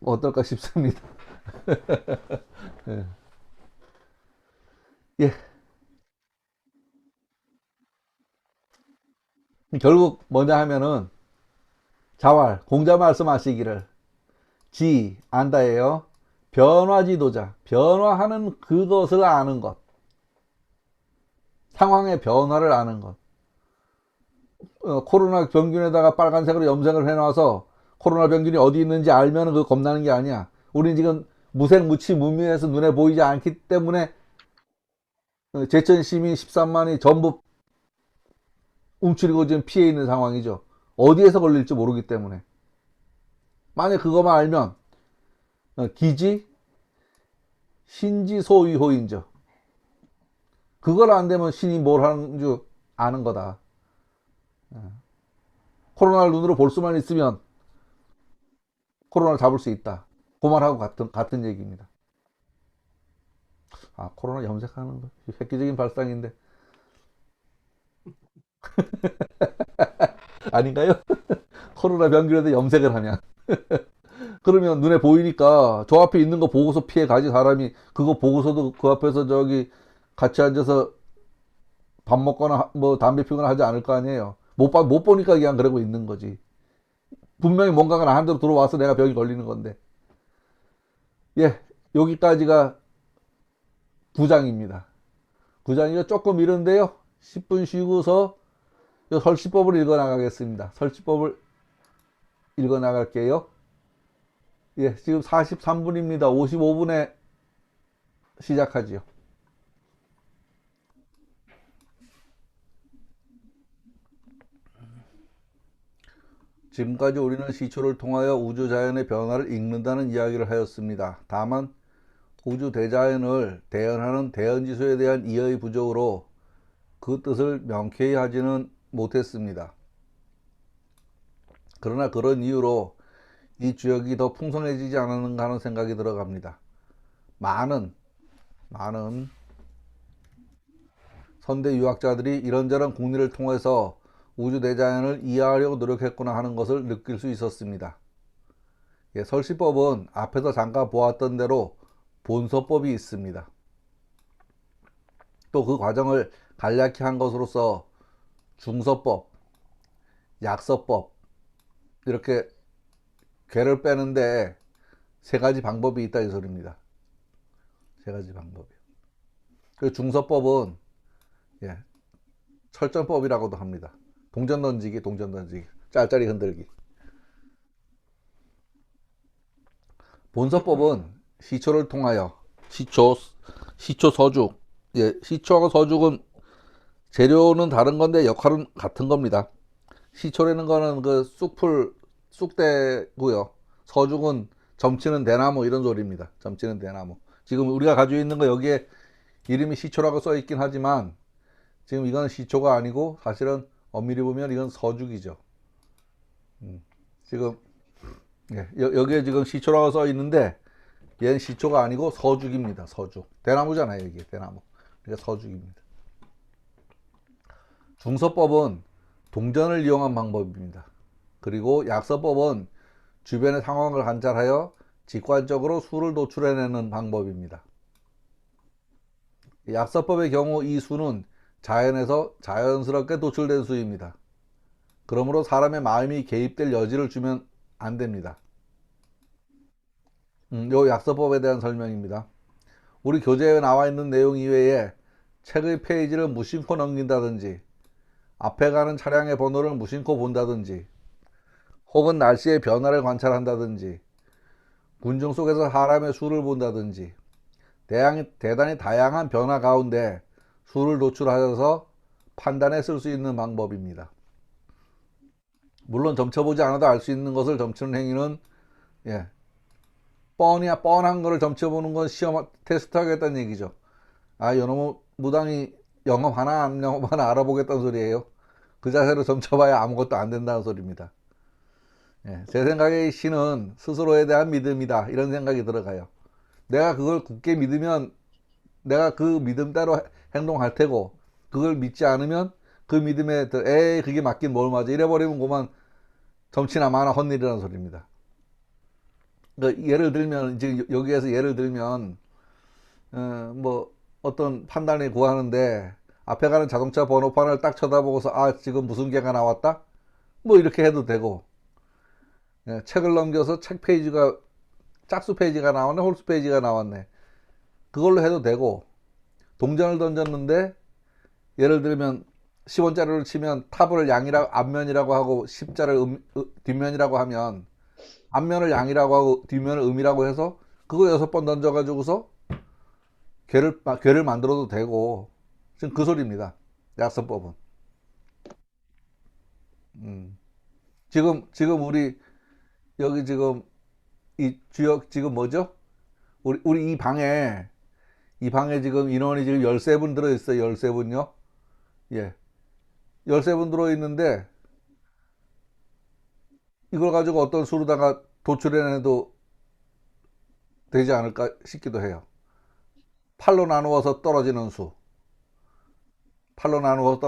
어떨까 싶습니다. 예. 예. 결국 뭐냐 하면은 자활 공자 말씀하시기를 지 안다예요. 변화지도자 변화하는 그것을 아는 것, 상황의 변화를 아는 것. 코로나 병균에다가 빨간색으로 염색을 해놔서 코로나 병균이 어디 있는지 알면 그 겁나는 게 아니야. 우린 지금 무색무취무미해서 눈에 보이지 않기 때문에 제천 시민 13만이 전부 움츠리고 지금 피해 있는 상황이죠. 어디에서 걸릴지 모르기 때문에. 만약 그것만 알면 기지 신지소위호인죠. 그걸 안 되면 신이 뭘 하는 줄 아는 거다. 코로나를 눈으로 볼 수만 있으면 코로나를 잡을 수 있다. 그 말하고 같은 얘기입니다. 아, 코로나 염색하는 거 획기적인 발상인데 아닌가요? 코로나 병기라도 염색을 하면 그러면 눈에 보이니까 저 앞에 있는 거 보고서 피해 가지. 사람이 그거 보고서도 그 앞에서 저기 같이 앉아서 밥 먹거나 뭐 담배 피거나 하지 않을 거 아니에요. 못 보니까 그냥 그러고 있는 거지. 분명히 뭔가가 나한테로 들어와서 내가 병이 걸리는 건데. 예, 여기까지가 9장입니다. 9장이가 조금 이른데요. 10분 쉬고서 설치법을 읽어 나가겠습니다. 설치법을 읽어 나갈게요. 예, 지금 43분입니다. 55분에 시작하지요. 지금까지 우리는 시초를 통하여 우주 자연의 변화를 읽는다는 이야기를 하였습니다. 다만 우주 대자연을 대연하는 대연지수에 대한 이해의 부족으로 그 뜻을 명쾌히 하지는 못했습니다. 그러나 그런 이유로 이 주역이 더 풍성해지지 않았는가 하는 생각이 들어갑니다. 많은 선대 유학자들이 이런저런 국리를 통해서 우주 대자연을 이해하려고 노력했구나 하는 것을 느낄 수 있었습니다. 예, 설시법은 앞에서 잠깐 보았던 대로 본서법이 있습니다. 또 그 과정을 간략히 한 것으로서 중서법, 약서법 이렇게 괴를 빼는데 세 가지 방법이 있다 이 소리입니다. 세 가지 방법이. 그 중서법은 예, 철전법이라고도 합니다. 동전 던지기, 짤짤이 흔들기. 본서법은 시초를 통하여 시초, 서죽. 예, 시초하고 서죽은 재료는 다른 건데 역할은 같은 겁니다. 시초라는 거는 그 쑥대고요. 서죽은 점치는 대나무 이런 소리입니다. 점치는 대나무. 지금 우리가 가지고 있는 거 여기에 이름이 시초라고 써 있긴 하지만 지금 이건 시초가 아니고 사실은 엄밀히 보면 이건 서죽이죠. 지금 예, 여기에 지금 시초라고 써 있는데 얘는 시초가 아니고 서죽입니다. 서죽. 대나무잖아요, 이게 대나무. 그러니까 서죽입니다. 중서법은 동전을 이용한 방법입니다. 그리고 약서법은 주변의 상황을 관찰하여 직관적으로 수를 도출해내는 방법입니다. 약서법의 경우 이 수는 자연에서 자연스럽게 도출된 수입니다. 그러므로 사람의 마음이 개입될 여지를 주면 안 됩니다. 요 약서법에 대한 설명입니다. 우리 교재에 나와 있는 내용 이외에 책의 페이지를 무심코 넘긴다든지 앞에 가는 차량의 번호를 무심코 본다든지 혹은 날씨의 변화를 관찰한다든지 군중 속에서 사람의 수를 본다든지 대단히 다양한 변화 가운데 수를 도출하여서 판단에 쓸 수 있는 방법입니다. 물론 점쳐보지 않아도 알 수 있는 것을 점치는 행위는 예, 뻔한 거를 점쳐보는 건 시험 테스트 하겠다는 얘기죠. 아, 요놈은 무당이 영업 하나 안 영업 하나 알아보겠다는 소리예요. 그 자세로 점쳐봐야 아무것도 안 된다는 소리입니다. 예, 제 생각에 신은 스스로에 대한 믿음이다 이런 생각이 들어가요. 내가 그걸 굳게 믿으면 내가 그 믿음대로 행동할 테고 그걸 믿지 않으면 그 믿음에 에이 그게 맞긴 뭘 맞아 이래버리면 그만 점치나 마나 헛일이라는 소리입니다. 그러니까 예를 들면 지금 여기에서 예를 들면 뭐 어떤 판단을 구하는데 앞에 가는 자동차 번호판을 딱 쳐다보고서 아 지금 무슨 개가 나왔다 뭐 이렇게 해도 되고 예, 책을 넘겨서 책 페이지가 짝수 페이지가 나왔네 홀수 페이지가 나왔네 그걸로 해도 되고 동전을 던졌는데 예를 들면 10원짜리를 치면 탑을 양이라고 앞면이라고 하고 10자를 뒷면이라고 하면 앞면을 양이라고 하고 뒷면을 음이라고 해서 그거 6번 던져가지고서 괴를 만들어도 되고 지금 그 소리입니다. 약서법은. 지금 우리 여기 지금 이 주역 지금 뭐죠? 우리 이 방에 지금 인원이 지금 13분 들어있어요. 13분요. 예. 13분 들어있는데 이걸 가지고 어떤 수로다가 도출해내도 되지 않을까 싶기도 해요. 8로 나누어서 떨어지는 수. 8로 나누어서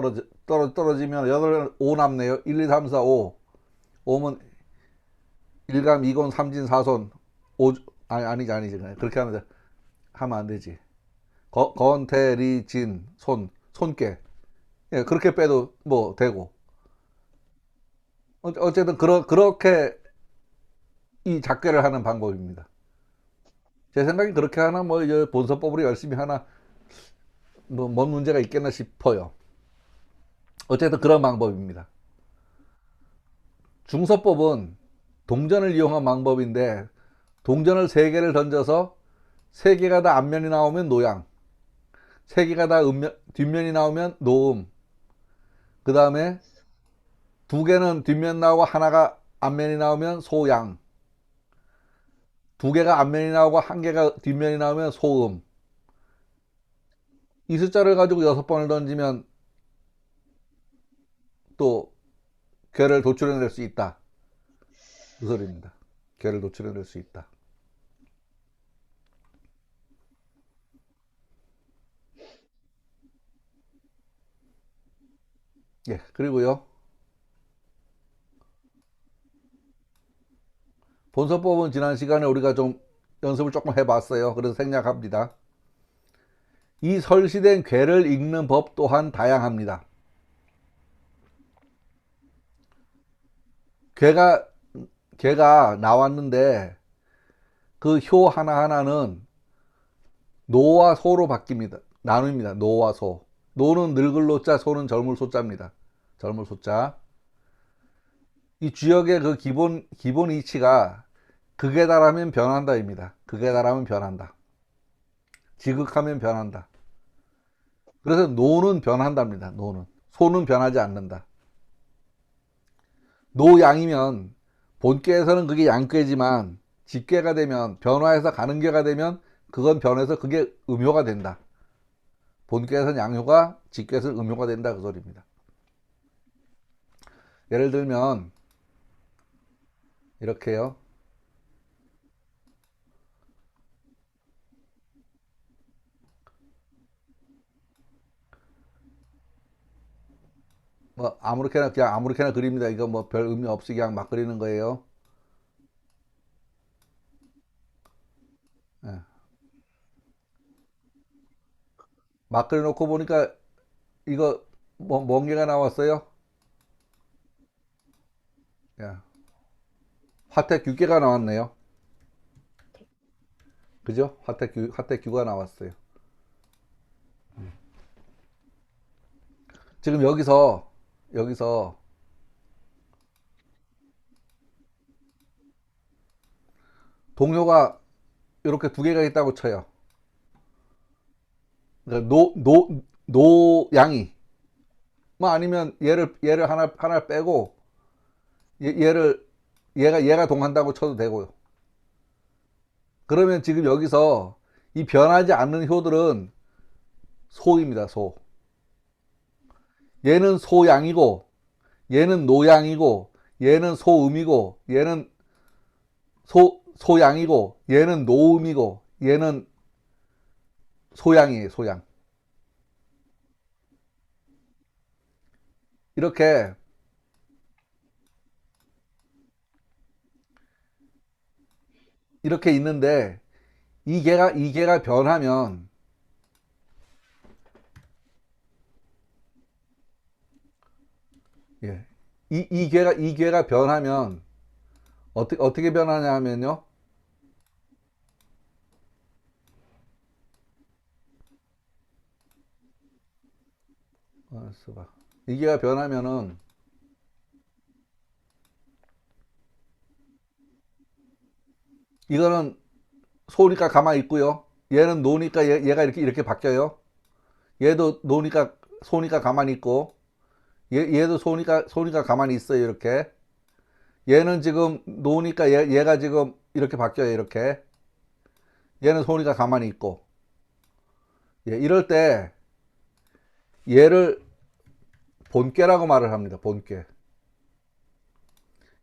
떨어지면 5 남네요. 1, 2, 3, 4, 5. 5면 1감, 2곤, 3진, 4손. 5, 아니지. 그렇게 하면 안 되지. 건, 태, 리, 진, 손께. 예, 그렇게 빼도 뭐 되고. 어쨌든 그렇게 이 작계를 하는 방법입니다. 제 생각에 그렇게 하나 뭐 이제 본서법으로 열심히 하나 뭐 뭔 문제가 있겠나 싶어요. 어쨌든 그런 방법입니다. 중서법은 동전을 이용한 방법인데 동전을 3개를 던져서 3개가 다 앞면이 나오면 노양, 3개가 다 뒷면이 나오면 노음, 그 다음에 2개는 뒷면 나오고 하나가 앞면이 나오면 소양, 2개가 앞면이 나오고 1개가 뒷면이 나오면 소음. 이 숫자를 가지고 6번을 던지면 또 괴를 도출해낼 수 있다. 그 소리입니다. 괴를 도출해낼 수 있다. 예, 그리고요. 본서법은 지난 시간에 우리가 좀 연습을 조금 해봤어요. 그래서 생략합니다. 이 설시된 괴를 읽는 법 또한 다양합니다. 괴가 나왔는데 그 효 하나하나는 노와 소로 바뀝니다. 나눕니다. 노와 소. 노는 늙을 노자, 소는 젊을 소자입니다. 젊을 소자. 이 주역의 그 기본 이치가 극에 달하면 변한다입니다. 극에 달하면 변한다. 지극하면 변한다. 그래서 노는 변한답니다. 노는. 소는 변하지 않는다. 노양이면 본괴에서는 그게 양괴지만 직괴가 되면 변화해서 가는 괴가 되면 그건 변해서 그게 음효가 된다. 본괴에서는 양효가 직괴에서는 음효가 된다 그 소리입니다. 예를 들면 이렇게요. 뭐 아무렇게나 그냥 아무렇게나 그립니다. 이거 뭐 별 의미 없이 그냥 막 그리는 거예요. 예. 막 그려놓고 보니까 이거 뭐 먼 개가 나왔어요. 야, 화택규계가 나왔네요. 그죠? 화택규가 나왔어요. 지금 여기서 동료가 이렇게 2개가 있다고 쳐요. 그러니까 노양이 뭐 아니면 얘를 하나 빼고 얘가 동한다고 쳐도 되고요. 그러면 지금 여기서 이 변하지 않는 효들은 소입니다. 소. 얘는 소양이고 얘는 노양이고 얘는 소음이고 얘는 소양이고 얘는 노음이고 얘는 소양이에요. 소양. 이렇게 있는데 이 개가 변하면 예. 이 개가 변하면 어떻게 변하냐 하면요. 이 개가 변하면은 이거는 소니까 가만히 있고요. 얘는 노니까 얘가 이렇게 바뀌어요. 얘도 노니까 소니까 가만히 있고 얘도 소니까 가만히 있어요. 이렇게. 얘는 지금 노니까 얘가 지금 이렇게 바뀌어요. 이렇게. 얘는 소니까 가만히 있고. 예, 이럴 때 얘를 본괴라고 말을 합니다. 본괴.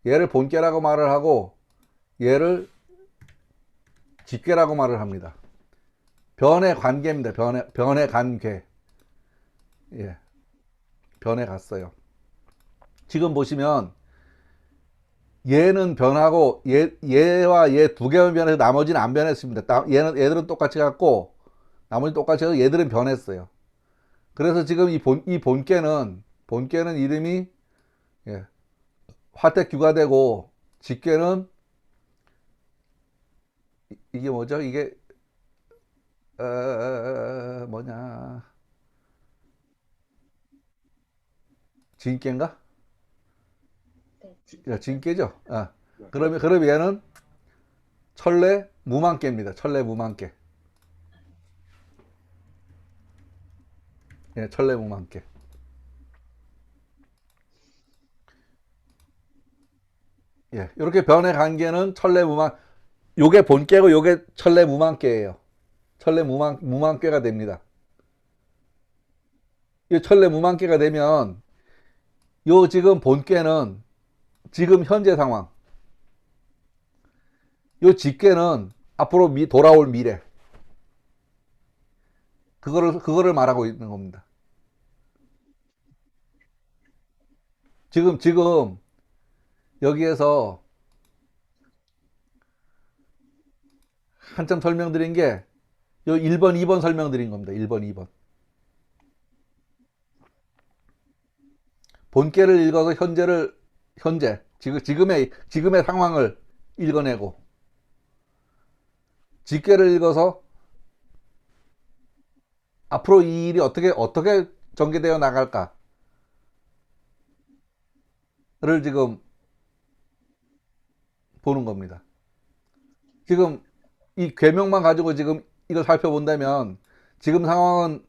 얘를 본괴라고 말을 하고 얘를 직계라고 말을 합니다. 변의 관계입니다. 변의 관계. 예, 변해 갔어요. 지금 보시면 얘는 변하고 얘와 얘 두 개만 변해서 나머지는 안 변했습니다. 얘들은 똑같이 갖고 나머지 똑같이 해서 얘들은 변했어요. 그래서 지금 이 본계는 이름이 예, 화택규가 되고 직계는 이게 뭐죠? 이게 뭐냐? 진깨인가? 진깨죠. 그러면 얘는 천래 무망깨입니다. 천래 무망깨. 예, 천래 무망깨. 예, 이렇게 변의 관계는 천래 무망. 요게 본깨고 요게 천래 무망깨예요. 천래 무망깨가 됩니다. 이 천래 무망깨가 되면 요 지금 본깨는 지금 현재 상황. 요 직계는 앞으로 돌아올 미래. 그거를 말하고 있는 겁니다. 지금 여기에서 한참 설명드린 게 요 1번, 2번 설명드린 겁니다. 1번, 2번. 본계를 읽어서 지금의 상황을 읽어내고, 직계를 읽어서 앞으로 이 일이 어떻게 전개되어 나갈까를 지금 보는 겁니다. 지금 이 계명만 가지고 지금 이걸 살펴본다면 지금 상황은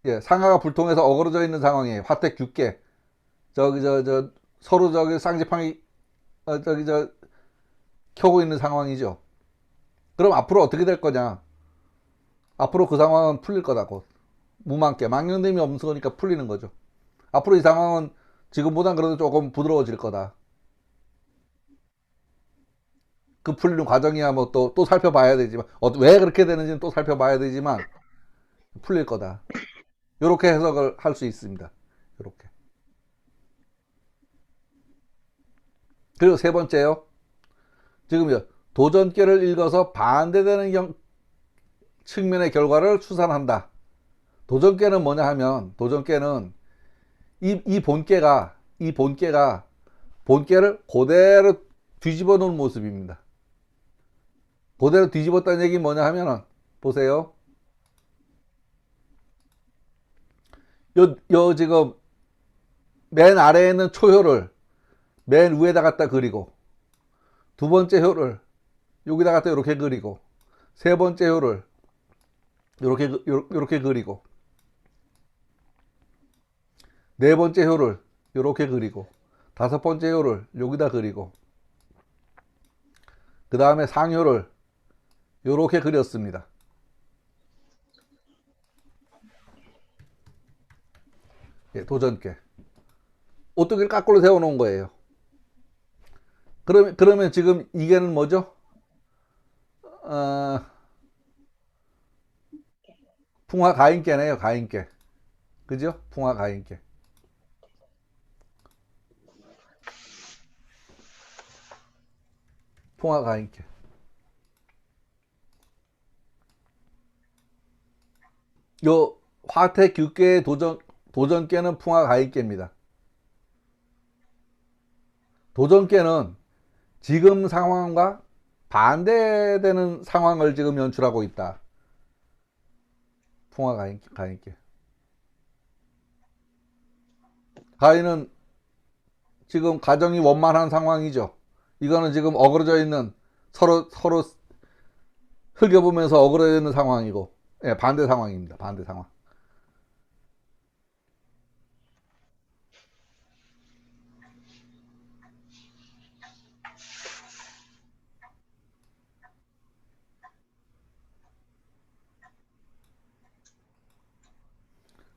예, 상하가 불통해서 어그러져 있는 상황이에요. 화택규계 서로 쌍지팡이 켜고 있는 상황이죠. 그럼 앞으로 어떻게 될 거냐? 앞으로 그 상황은 풀릴 거다고. 무망깨 망령됨이 없으니까 풀리는 거죠. 앞으로 이 상황은 지금보단 그래도 조금 부드러워질 거다. 그 풀리는 과정이야 뭐 또 살펴봐야 되지만 왜 그렇게 되는지는 또 살펴봐야 되지만 풀릴 거다. 이렇게 해석을 할 수 있습니다. 이렇게. 그리고 세 번째요. 지금 도전계를 읽어서 반대되는 측면의 결과를 추산한다. 도전계는 뭐냐 하면 도전계는 이 본계가 본계를 그대로 뒤집어 놓은 모습입니다. 그대로 뒤집었다는 얘기 뭐냐 하면은 보세요. 요 지금 맨 아래에 있는 초효를 맨 위에다 갖다 그리고 두 번째 효를 여기다 갖다 이렇게 그리고 세 번째 효를 이렇게 그리고 네 번째 효를 이렇게 그리고 다섯 번째 효를 여기다 그리고 그 다음에 상효를 이렇게 그렸습니다. 예, 도전계. 오뚜기를 거꾸로 세워 놓은 거예요. 그러면 지금 이게는 뭐죠? 풍화가인계네요. 가인계. 그죠? 풍화가인계. 풍화가인계. 요 화택규계의 도전계는 풍화가인계입니다. 도전계는 지금 상황과 반대되는 상황을 지금 연출하고 있다. 풍화가인계. 가인은 지금 가정이 원만한 상황이죠. 이거는 지금 어그러져 있는 서로 흘겨보면서 어그러져 있는 상황이고, 예, 반대 상황입니다. 반대 상황.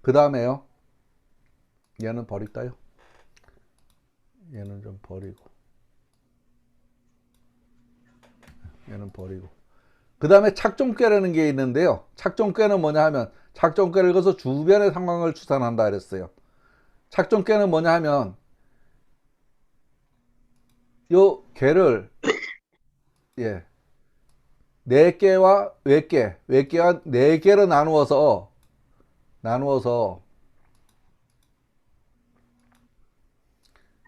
그 다음에요. 얘는 버릴까요? 얘는 좀 버리고. 얘는 버리고. 그 다음에 착종괴라는 게 있는데요. 착종괴는 뭐냐 하면 착종괴를 그어서 주변의 상황을 추산한다 그랬어요. 착종괴는 뭐냐 하면 요 괴를 예, 네 개와 외계와 네 개로 나누어서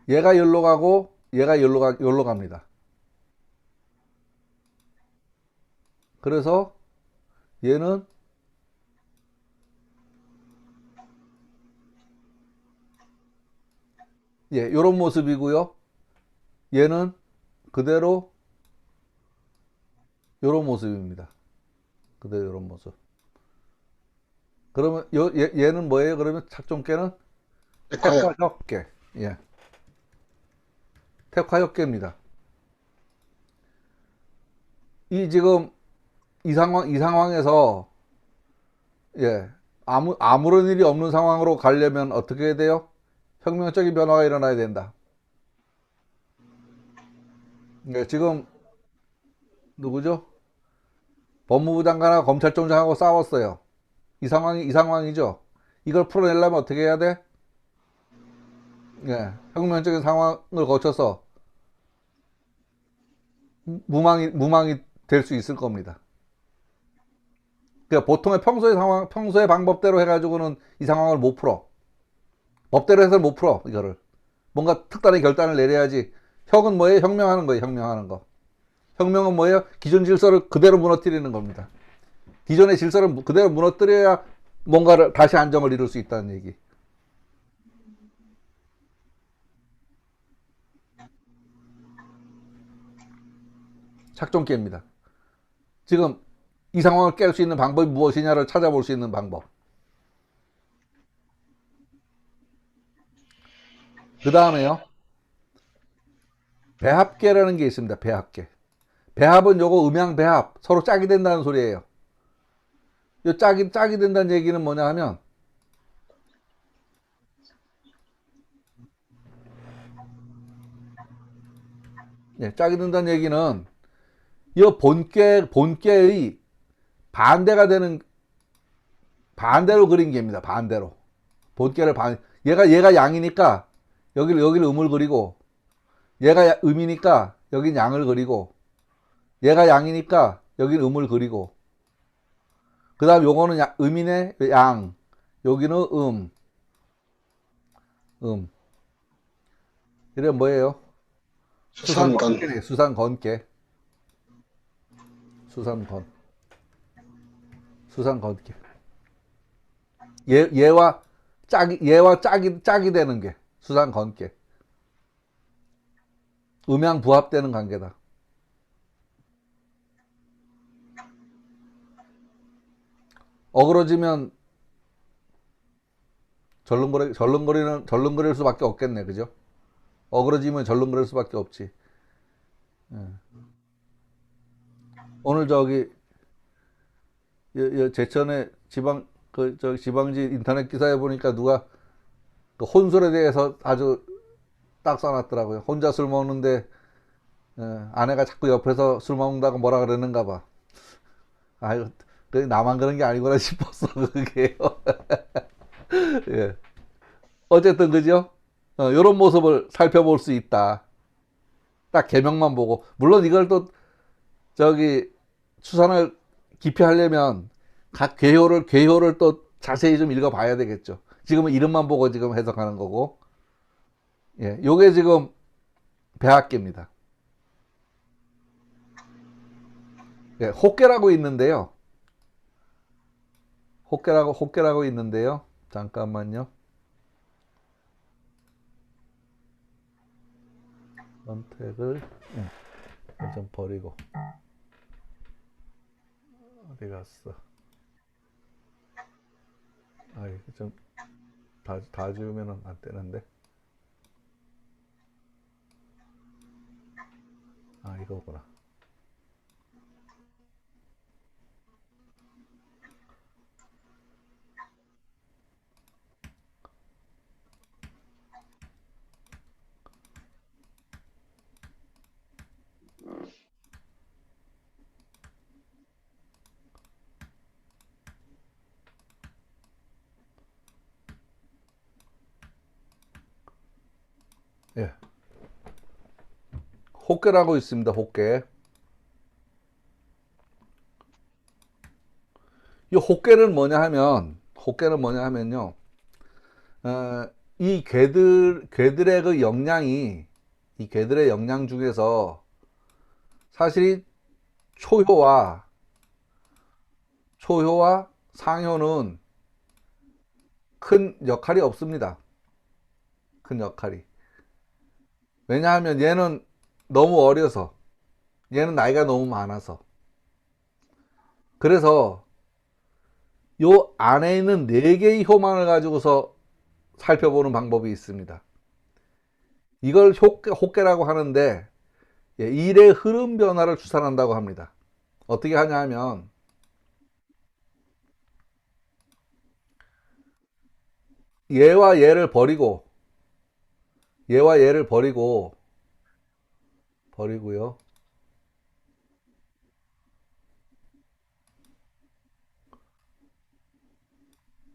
얘가 여기로 가고 얘가 여기로 갑니다. 그래서 얘는 예, 요런 모습이고요. 얘는 그대로 요런 모습입니다. 그대로 요런 모습. 그러면 얘는 뭐예요? 그러면 착종계는 백화역. 택화역계. 예. 택화역계입니다. 이 지금 이 상황에서 예. 아무런 일이 없는 상황으로 가려면 어떻게 해야 돼요? 혁명적인 변화가 일어나야 된다. 예, 지금 누구죠? 법무부 장관하고 검찰총장하고 싸웠어요. 이 상황이죠. 이걸 풀어내려면 어떻게 해야 돼? 예, 혁명적인 상황을 거쳐서 무망이 될 수 있을 겁니다. 그러니까 보통의 평소의 방법대로 해가지고는 이 상황을 못 풀어. 법대로 해서 못 풀어, 이거를. 뭔가 특단의 결단을 내려야지. 혁은 뭐예요? 혁명하는 거예요, 혁명하는 거. 혁명은 뭐예요? 기존 질서를 그대로 무너뜨리는 겁니다. 기존의 질서를 그대로 무너뜨려야 뭔가를 다시 안정을 이룰 수 있다는 얘기. 착종기입니다. 지금 이 상황을 깰 수 있는 방법이 무엇이냐를 찾아볼 수 있는 방법. 그 다음에요. 배합계라는 게 있습니다. 배합계. 배합은 요거 음양배합. 서로 짝이 된다는 소리예요. 요 짝이 된다는 얘기는 뭐냐 하면 예, 짝이 된다는 얘기는 이 본계의 반대가 되는 반대로 그린 게입니다. 반대로. 본계를 얘가 양이니까 여기를 음을 그리고 얘가 음이니까 여긴 양을 그리고 얘가 양이니까 여긴 음을 그리고 그 다음 요거는 음이네 양 여기는 음 이래 뭐예요? 수산건. 수산건계네. 수산건계. 수산건계. 얘와 짝이 되는 게 수산건계. 음양 부합되는 관계다. 어그러지면 절름거릴 수밖에 없겠네, 그죠? 어그러지면 절름거릴 수밖에 없지. 예. 오늘 제천에 지방지 인터넷 기사에 보니까 누가 그 혼술에 대해서 아주 딱 써놨더라고요. 혼자 술 먹는데 아내가 자꾸 옆에서 술 먹는다고 뭐라 그러는가 봐. 아유, 나만 그런 게 아니구나 싶었어, 그게요. 예. 어쨌든, 그죠? 요런 모습을 살펴볼 수 있다. 딱 개명만 보고. 물론 이걸 또, 추산을 깊이 하려면 각 괴효를 또 자세히 좀 읽어봐야 되겠죠. 지금은 이름만 보고 지금 해석하는 거고. 예. 요게 지금 배합계입니다. 예. 혹계라고 있는데요. 혹계라고 있는데요. 잠깐만요. 선택을 좀 버리고 어디 갔어? 아, 이거 다 지우면 안 되는데. 아, 이거구나. 예. 혹계라고 있습니다. 혹계. 이 혹계는 뭐냐 하면요. 이 괴들의 그 영양이, 이 괴들의 영양 중에서 사실 초효와 상효는 큰 역할이 없습니다. 큰 역할이. 왜냐하면 얘는 너무 어려서, 얘는 나이가 너무 많아서. 그래서 요 안에 있는 4개의 효만을 가지고서 살펴보는 방법이 있습니다. 이걸 혹계라고 하는데, 일의 흐름 변화를 추산한다고 합니다. 어떻게 하냐 하면, 얘와 얘를 버리고요.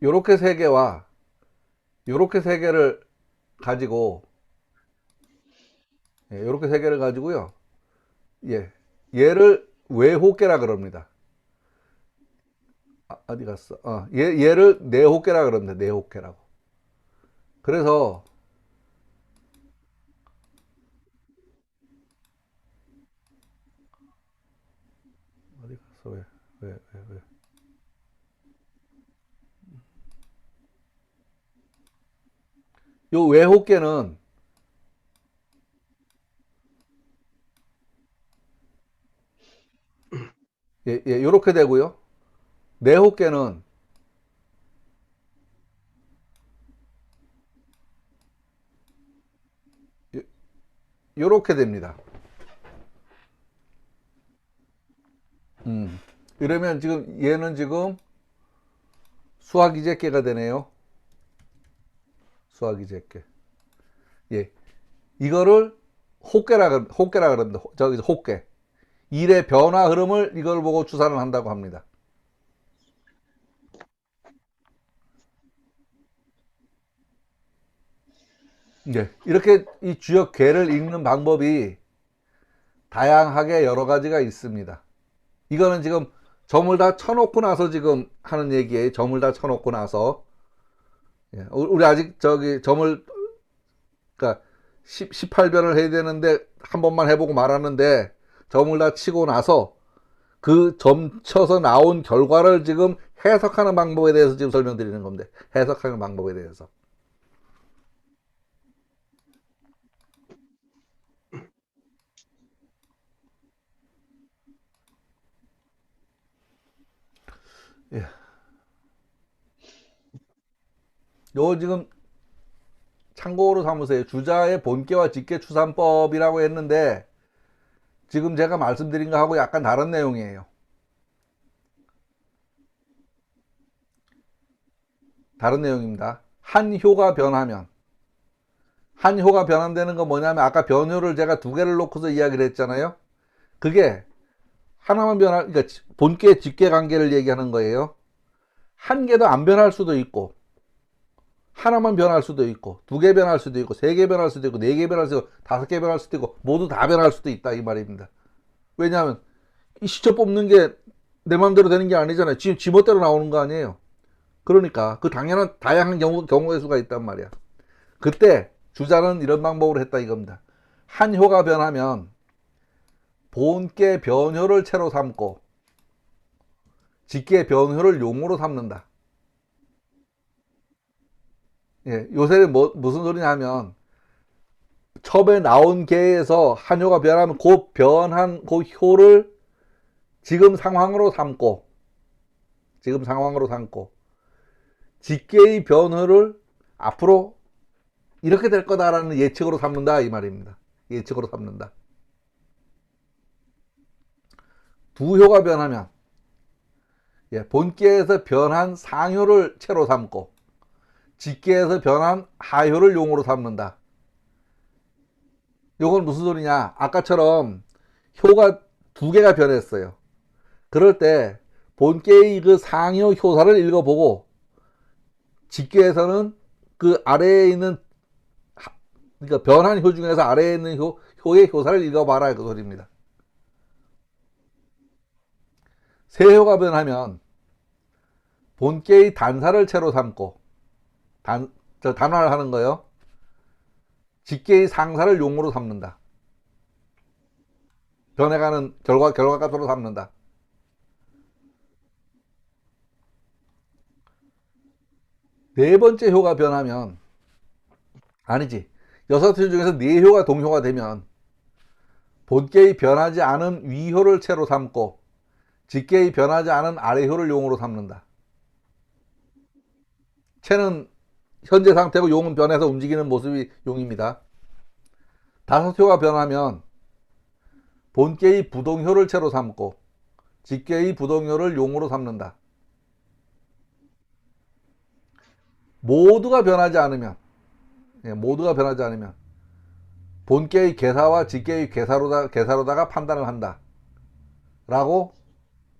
요렇게 세 개와 요렇게 세 개를 가지고, 요렇게 세 개를 가지고요. 얘를 외혹계라 그럽니다. 어디 갔어? 얘를 내혹계라 그럽니다. 내혹계라고. 그래서 어디 갔어? 왜? 요 외혹계는 요렇게 되고요. 내혹계는 요렇게 됩니다. 이러면 지금 얘는 지금 수화기재계가 되네요. 수화기재계. 이거를 혹계라 그럽니다. 저기서 혹계. 일의 변화 흐름을 이걸 보고 추산을 한다고 합니다. 이렇게 이 주역 괴를 읽는 방법이 다양하게 여러 가지가 있습니다. 이거는 지금 점을 다 쳐놓고 나서 지금 하는 얘기예요. 점을 다 쳐놓고 나서. 우리 아직 점을, 그러니까 18변을 해야 되는데 한 번만 해보고 말하는데, 점을 다 치고 나서 그 점 쳐서 나온 결과를 지금 해석하는 방법에 대해서 지금 설명드리는 겁니다. 해석하는 방법에 대해서. 요 지금 참고로 삼으세요. 주자의 본계와 직계 추산법이라고 했는데, 지금 제가 말씀드린 거하고 약간 다른 내용이에요. 다른 내용입니다. 한 효가 변한다는 건 뭐냐면, 아까 변효를 제가 2개를 놓고서 이야기를 했잖아요. 그게 하나만 그러니까 본계 직계 관계를 얘기하는 거예요. 한 개도 안 변할 수도 있고, 하나만 변할 수도 있고, 2개 변할 수도 있고, 3개 변할 수도 있고, 4개 변할 수도 있고, 5개 변할 수도 있고, 모두 다 변할 수도 있다 이 말입니다. 왜냐하면 이 시체 뽑는 게 내 마음대로 되는 게 아니잖아요. 지금 지멋대로 나오는 거 아니에요. 그러니까 그 당연한 다양한 경우의 수가 있단 말이야. 그때 주자는 이런 방법으로 했다 이겁니다. 한 효가 변하면 본계 변효를 채로 삼고 직계 변효를 용으로 삼는다. 요새는 무슨 소리냐 하면, 처음에 나온 계에서 한 효가 변하면 그 변한 그 효를 지금 상황으로 삼고 직계의 변화를 앞으로 이렇게 될 거다라는 예측으로 삼는다 이 말입니다. 예측으로 삼는다. 2효가 변하면 본계에서 변한 상효를 채로 삼고 직계에서 변한 하효를 용으로 삼는다. 요건 무슨 소리냐? 아까처럼 효가 2개가 변했어요. 그럴 때 본계의 그 상효 효사를 읽어보고 직계에서는 그 아래에 있는 그러니까 변한 효 중에서 아래에 있는 효의 효사를 읽어봐라 그 소리입니다. 세효가 변하면 본계의 단사를 채로 삼고 단화를 하는 거요. 직계의 상사를 용으로 삼는다. 변해가는 결과값으로 삼는다. 네 번째 효가 변하면 아니지. 여섯 효 중에서 네 효가 동효가 되면 본계의 변하지 않은 위효를 채로 삼고 직계의 변하지 않은 아래효를 용으로 삼는다. 채는 현재 상태고 용은 변해서 움직이는 모습이 용입니다. 다섯 효가 변하면 본계의 부동효를 채로 삼고 직계의 부동효를 용으로 삼는다. 모두가 변하지 않으면 본계의 계사와 직계의 계사로다가 판단을 한다 라고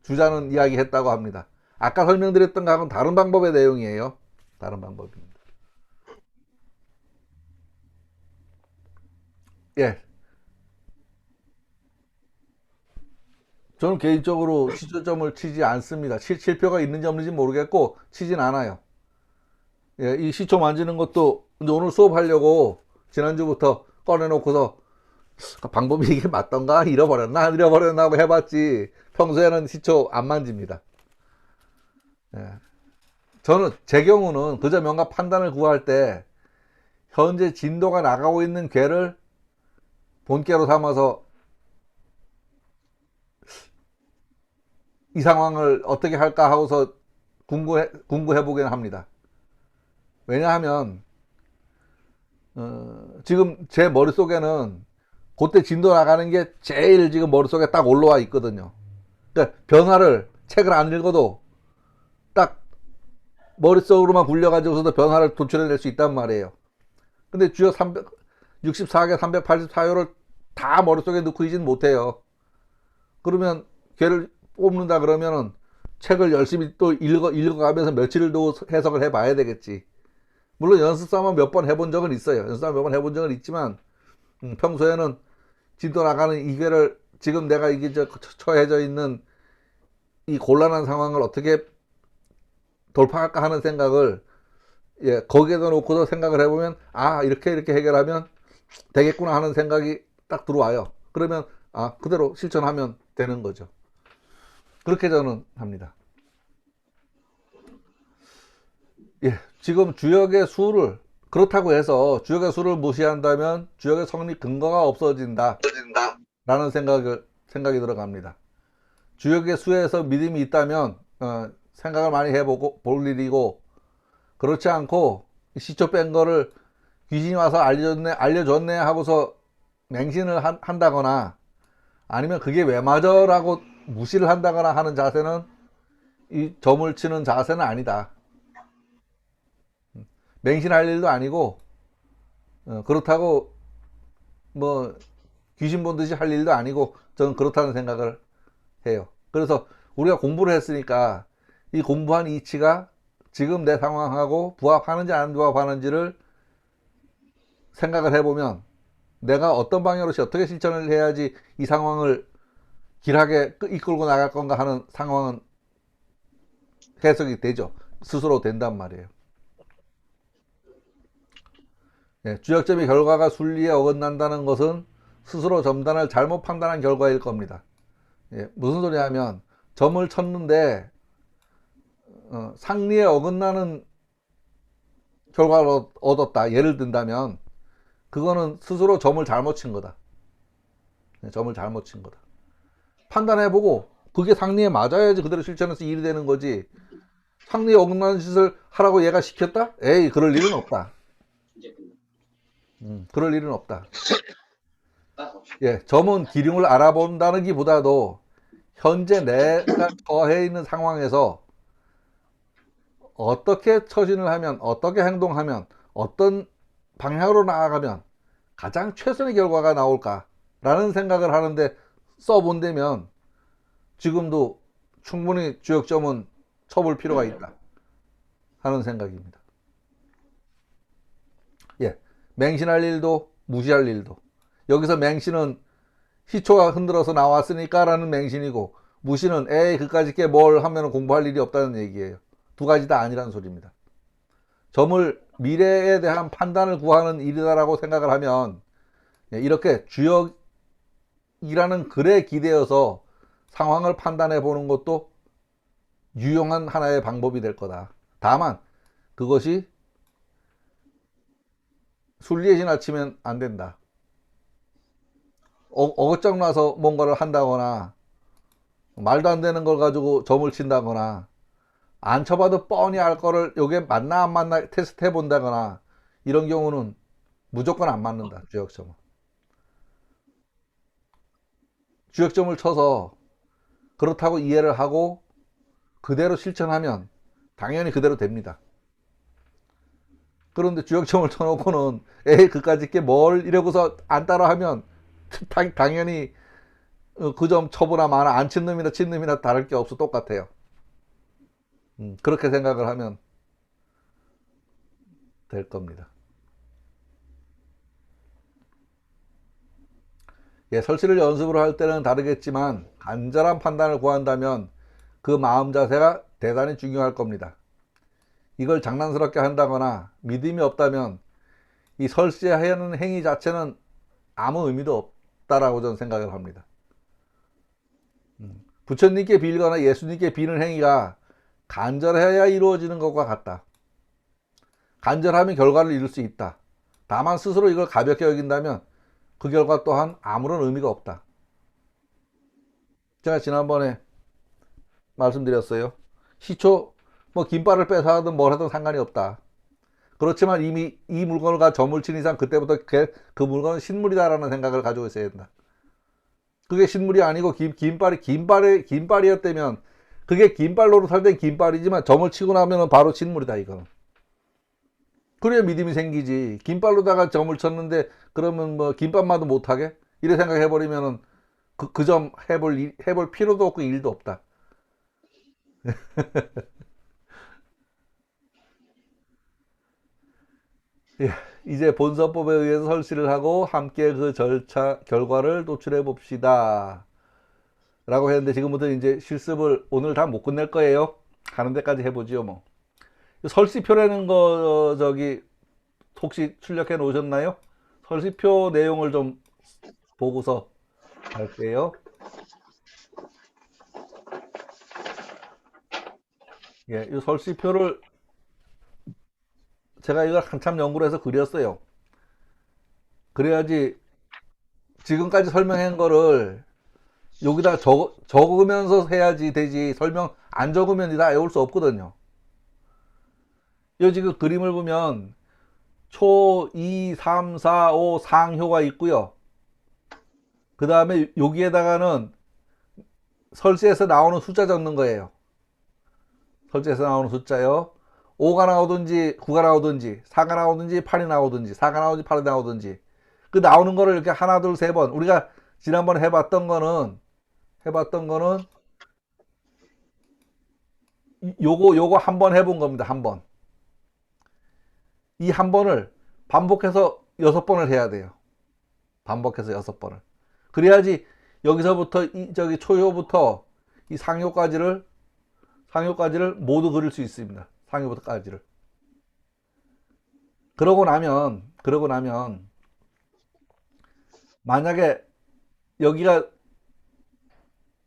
주자는 이야기했다고 합니다. 아까 설명드렸던 거하고는 다른 방법의 내용이에요. 다른 방법입니다. 예. 저는 개인적으로 시초점을 치지 않습니다. 실표가 있는지 없는지 모르겠고 치진 않아요. 예, 이 시초 만지는 것도 오늘 수업하려고 지난주부터 꺼내놓고서 방법이 이게 맞던가 잃어버렸나 하고 해봤지 평소에는 시초 안 만집니다. 예. 저는 제 경우는 그저 뭔가 판단을 구할 때 현재 진도가 나가고 있는 궤를 본궤로 삼아서 이 상황을 어떻게 할까 하고서 궁구해 보긴 합니다. 왜냐하면 지금 제 머릿속에는 그때 진도 나가는 게 제일 지금 머릿속에 딱 올라와 있거든요. 그러니까 변화를 책을 안 읽어도 딱 머릿속으로만 굴려가지고서도 변화를 도출해낼 수 있단 말이에요. 근데 주요 364개 384호를 다 머릿속에 넣고 있지는 못해요. 그러면 걔를 뽑는다 그러면은 책을 열심히 또 읽어가면서 며칠을 또 해석을 해봐야 되겠지. 물론 연습삼아 몇 번 해본 적은 있어요. 연습삼아 몇 번 해본 적은 있지만 평소에는 진도 나가는 이게를 지금 내가 이게 처해져 있는 이 곤란한 상황을 어떻게 돌파할까 하는 생각을 거기에다 놓고서 생각을 해보면 이렇게 해결하면 되겠구나 하는 생각이 딱 들어와요. 그러면 그대로 실천하면 되는 거죠. 그렇게 저는 합니다. 예, 지금 주역의 수를 그렇다고 해서 주역의 수를 무시한다면 주역의 성립 근거가 없어진다 라는 생각이 들어갑니다. 주역의 수에서 믿음이 있다면 생각을 많이 해보고 볼 일이고, 그렇지 않고 시초 뺀 거를 귀신이 와서 알려줬네 하고서 맹신을 한다거나 아니면 그게 왜 맞아 라고 무시를 한다거나 하는 자세는 이 점을 치는 자세는 아니다. 맹신할 일도 아니고 그렇다고 뭐 귀신 본 듯이 할 일도 아니고 저는 그렇다는 생각을 해요. 그래서 우리가 공부를 했으니까 이 공부한 이치가 지금 내 상황하고 부합하는지 안 부합하는지를 생각을 해보면 내가 어떤 방향으로 어떻게 실천을 해야지 이 상황을 길하게 이끌고 나갈 건가 하는 상황은 해석이 되죠. 스스로 된단 말이에요. 주역점의 결과가 순리에 어긋난다는 것은 스스로 점단을 잘못 판단한 결과일 겁니다. 무슨 소리 하면 점을 쳤는데 상리에 어긋나는 결과를 얻었다. 예를 든다면 그거는 스스로 점을 잘못 친 거다. 점을 잘못 친 거다. 판단해보고 그게 상리에 맞아야지 그대로 실천해서 일이 되는 거지. 상리에 어긋나는 짓을 하라고 얘가 시켰다? 에이, 그럴 일은 없다. 그럴 일은 없다. 점은 기륭을 알아본다는 기보다도 현재 내가 처해 있는 상황에서 어떻게 처신을 하면, 어떻게 행동하면, 어떤 방향으로 나아가면 가장 최선의 결과가 나올까라는 생각을 하는데 써본다면 지금도 충분히 주역점은 쳐볼 필요가 있다 하는 생각입니다. 맹신할 일도 무시할 일도. 여기서 맹신은 시초가 흔들어서 나왔으니까 라는 맹신이고, 무시는 에이 그까짓 게 뭘 하면 공부할 일이 없다는 얘기예요. 두 가지 다 아니라는 소리입니다. 점을 미래에 대한 판단을 구하는 일이다라고 생각을 하면 이렇게 주역이라는 글에 기대어서 상황을 판단해 보는 것도 유용한 하나의 방법이 될 거다. 다만 그것이 순리에 지나치면 안 된다. 어긋장나서 뭔가를 한다거나 말도 안 되는 걸 가지고 점을 친다거나 안 쳐봐도 뻔히 알 거를 요게 맞나 안 맞나 테스트 해본다거나 이런 경우는 무조건 안 맞는다. 주역점은. 주역점을 쳐서 그렇다고 이해를 하고 그대로 실천하면 당연히 그대로 됩니다. 그런데 주역점을 쳐놓고는 에이 그까짓 게 뭘 이러고서 안 따라하면 당연히 그 점 쳐보나 마나 안 친 놈이나 친 놈이나 다를 게 없어. 똑같아요. 그렇게 생각을 하면 될 겁니다. 예, 설치를 연습으로 할 때는 다르겠지만 간절한 판단을 구한다면 그 마음 자세가 대단히 중요할 겁니다. 이걸 장난스럽게 한다거나 믿음이 없다면 이 설치하는 행위 자체는 아무 의미도 없다라고 저는 생각을 합니다. 부처님께 빌거나 예수님께 비는 행위가 간절해야 이루어지는 것과 같다. 간절하면 결과를 이룰 수 있다. 다만 스스로 이걸 가볍게 여긴다면 그 결과 또한 아무런 의미가 없다. 제가 지난번에 말씀드렸어요. 시초 뭐 김발을 빼서 하든 뭘 하든 상관이 없다. 그렇지만 이미 이 물건을 가 점을 친 이상 그때부터 그 물건은 신물이다라는 생각을 가지고 있어야 된다. 그게 신물이 아니고 긴발이었다면 그게 긴발 노릇할 땐 긴발이지만 점을 치고 나면 바로 신물이다 이거는. 그래야 믿음이 생기지. 긴발로다가 점을 쳤는데 그러면 뭐 긴발마도 못하게? 이래 생각해버리면은 그 점 해볼 필요도 없고 일도 없다. 예, 이제 본서법에 의해서 설치를 하고 함께 그 절차 결과를 도출해 봅시다 라고 했는데 지금부터 이제 실습을 오늘 다 못 끝낼 거예요. 하는 데까지 해보지요 뭐. 설치표라는 거 저기 혹시 출력해 놓으셨나요? 설치표 내용을 좀 보고서 할게요. 예, 이 설치표를 제가 이걸 한참 연구를 해서 그렸어요. 그래야지 지금까지 설명한 거를 여기다 적으면서 해야지 되지. 설명 안 적으면 다 외울 수 없거든요. 이 지금 그림을 보면 초, 2, 3, 4, 5 상효가 있고요. 그 다음에 여기에다가는 설치에서 나오는 숫자 적는 거예요. 설치에서 나오는 숫자요. 5가 나오든지 9가 나오든지 4가 나오든지 8이 나오든지 4가 나오든지 8이 나오든지 그 나오는 거를 이렇게 하나 둘 세 번 우리가 지난번에 해봤던 거는 요거 한 번 해본 겁니다. 한 번. 이 한 번을 반복해서 6번을 해야 돼요. 반복해서 6번을. 그래야지 여기서부터 저기 초효부터 이 상효까지를 모두 그릴 수 있습니다. 상효부터까지를. 그러고 나면 만약에 여기가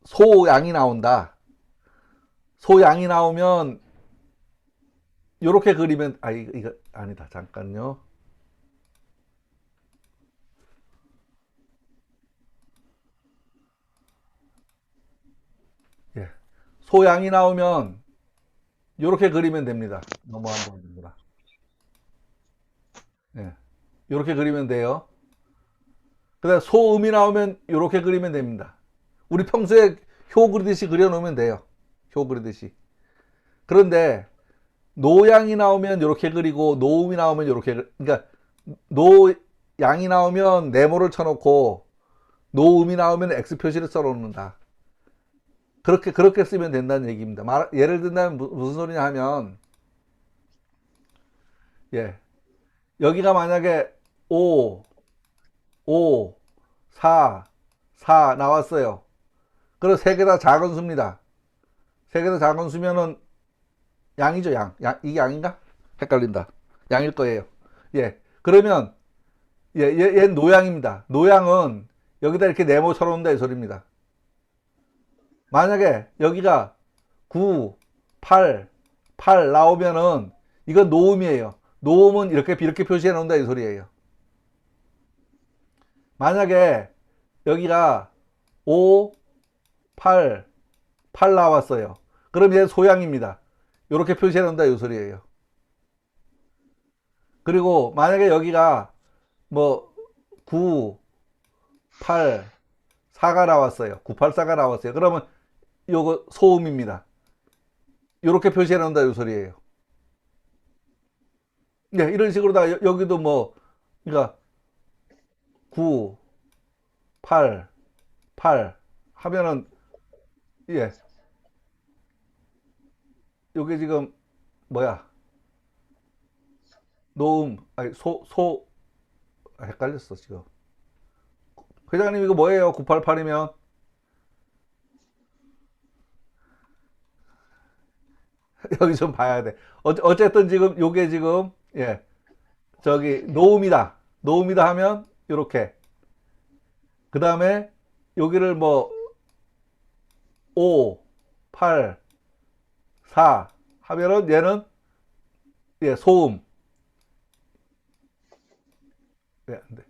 소양이 나온다. 소양이 나오면 요렇게 그리면 이거 아니다. 잠깐요. 예. 소양이 나오면 요렇게 그리면 됩니다. 너무 한 번 됩니다. 예. 요렇게 그리면 돼요. 그다음 소음이 나오면 요렇게 그리면 됩니다. 우리 평소에 효 그리듯이 그려 놓으면 돼요. 효 그리듯이. 그런데 노양이 나오면 요렇게 그리고 노음이 나오면 요렇게, 그러니까 노양이 나오면 네모를 쳐놓고 노음이 나오면 X 표시를 써 놓는다. 그렇게 쓰면 된다는 얘기입니다. 예를 든다면 무슨 소리냐 하면, 예, 여기가 만약에 5, 5, 4, 4 나왔어요. 그리고 세 개 다 작은 수입니다. 세 개 다 작은 수면은 양이죠, 양. 이게 양인가? 헷갈린다. 양일 거예요. 예. 그러면, 얘는 노양입니다. 노양은 여기다 이렇게 네모 쳐놓는다 이 소리입니다. 만약에 여기가 9, 8, 8 나오면은 이건 노음이에요. 노음은 이렇게 표시해 놓는다 이 소리예요. 만약에 여기가 5, 8, 8 나왔어요. 그럼 얘는 소양입니다. 이렇게 표시해 놓는다 이 소리예요. 그리고 만약에 여기가 뭐 9, 8, 4가 나왔어요. 9, 8, 4가 나왔어요. 그러면 요거 소음입니다. 이렇게 표시해 놓는다 이 소리예요. 네, 이런 식으로 다 여기도 뭐 그러니까 9, 8, 8 하면은 예. 요게 지금 뭐야? 노음 아니 헷갈렸어 지금. 회장님 이거 뭐예요? 988이면 여기 좀 봐야 돼. 어쨌든 지금 요게 지금 예. 저기 노음이다. 노음이다 하면 요렇게. 그다음에 여기를 뭐 5, 8, 4 하면은 얘는 예, 소음. 예, 안 돼.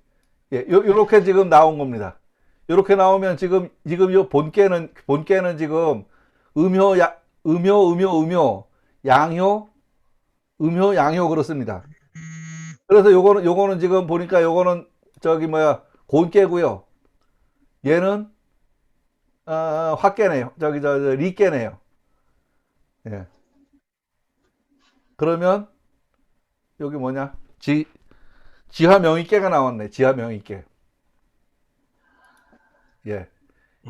예, 요렇게 지금 나온 겁니다. 요렇게 나오면 지금 요 본께는 지금 음효, 양효, 음효, 양효 그렇습니다. 그래서 요거는 지금 보니까 요거는 저기 뭐야 곤께고요. 얘는 화께네요. 저기 저 리께네요. 예. 그러면 여기 뭐냐? 지하 명의께가 나왔네. 지하 명의께. 예.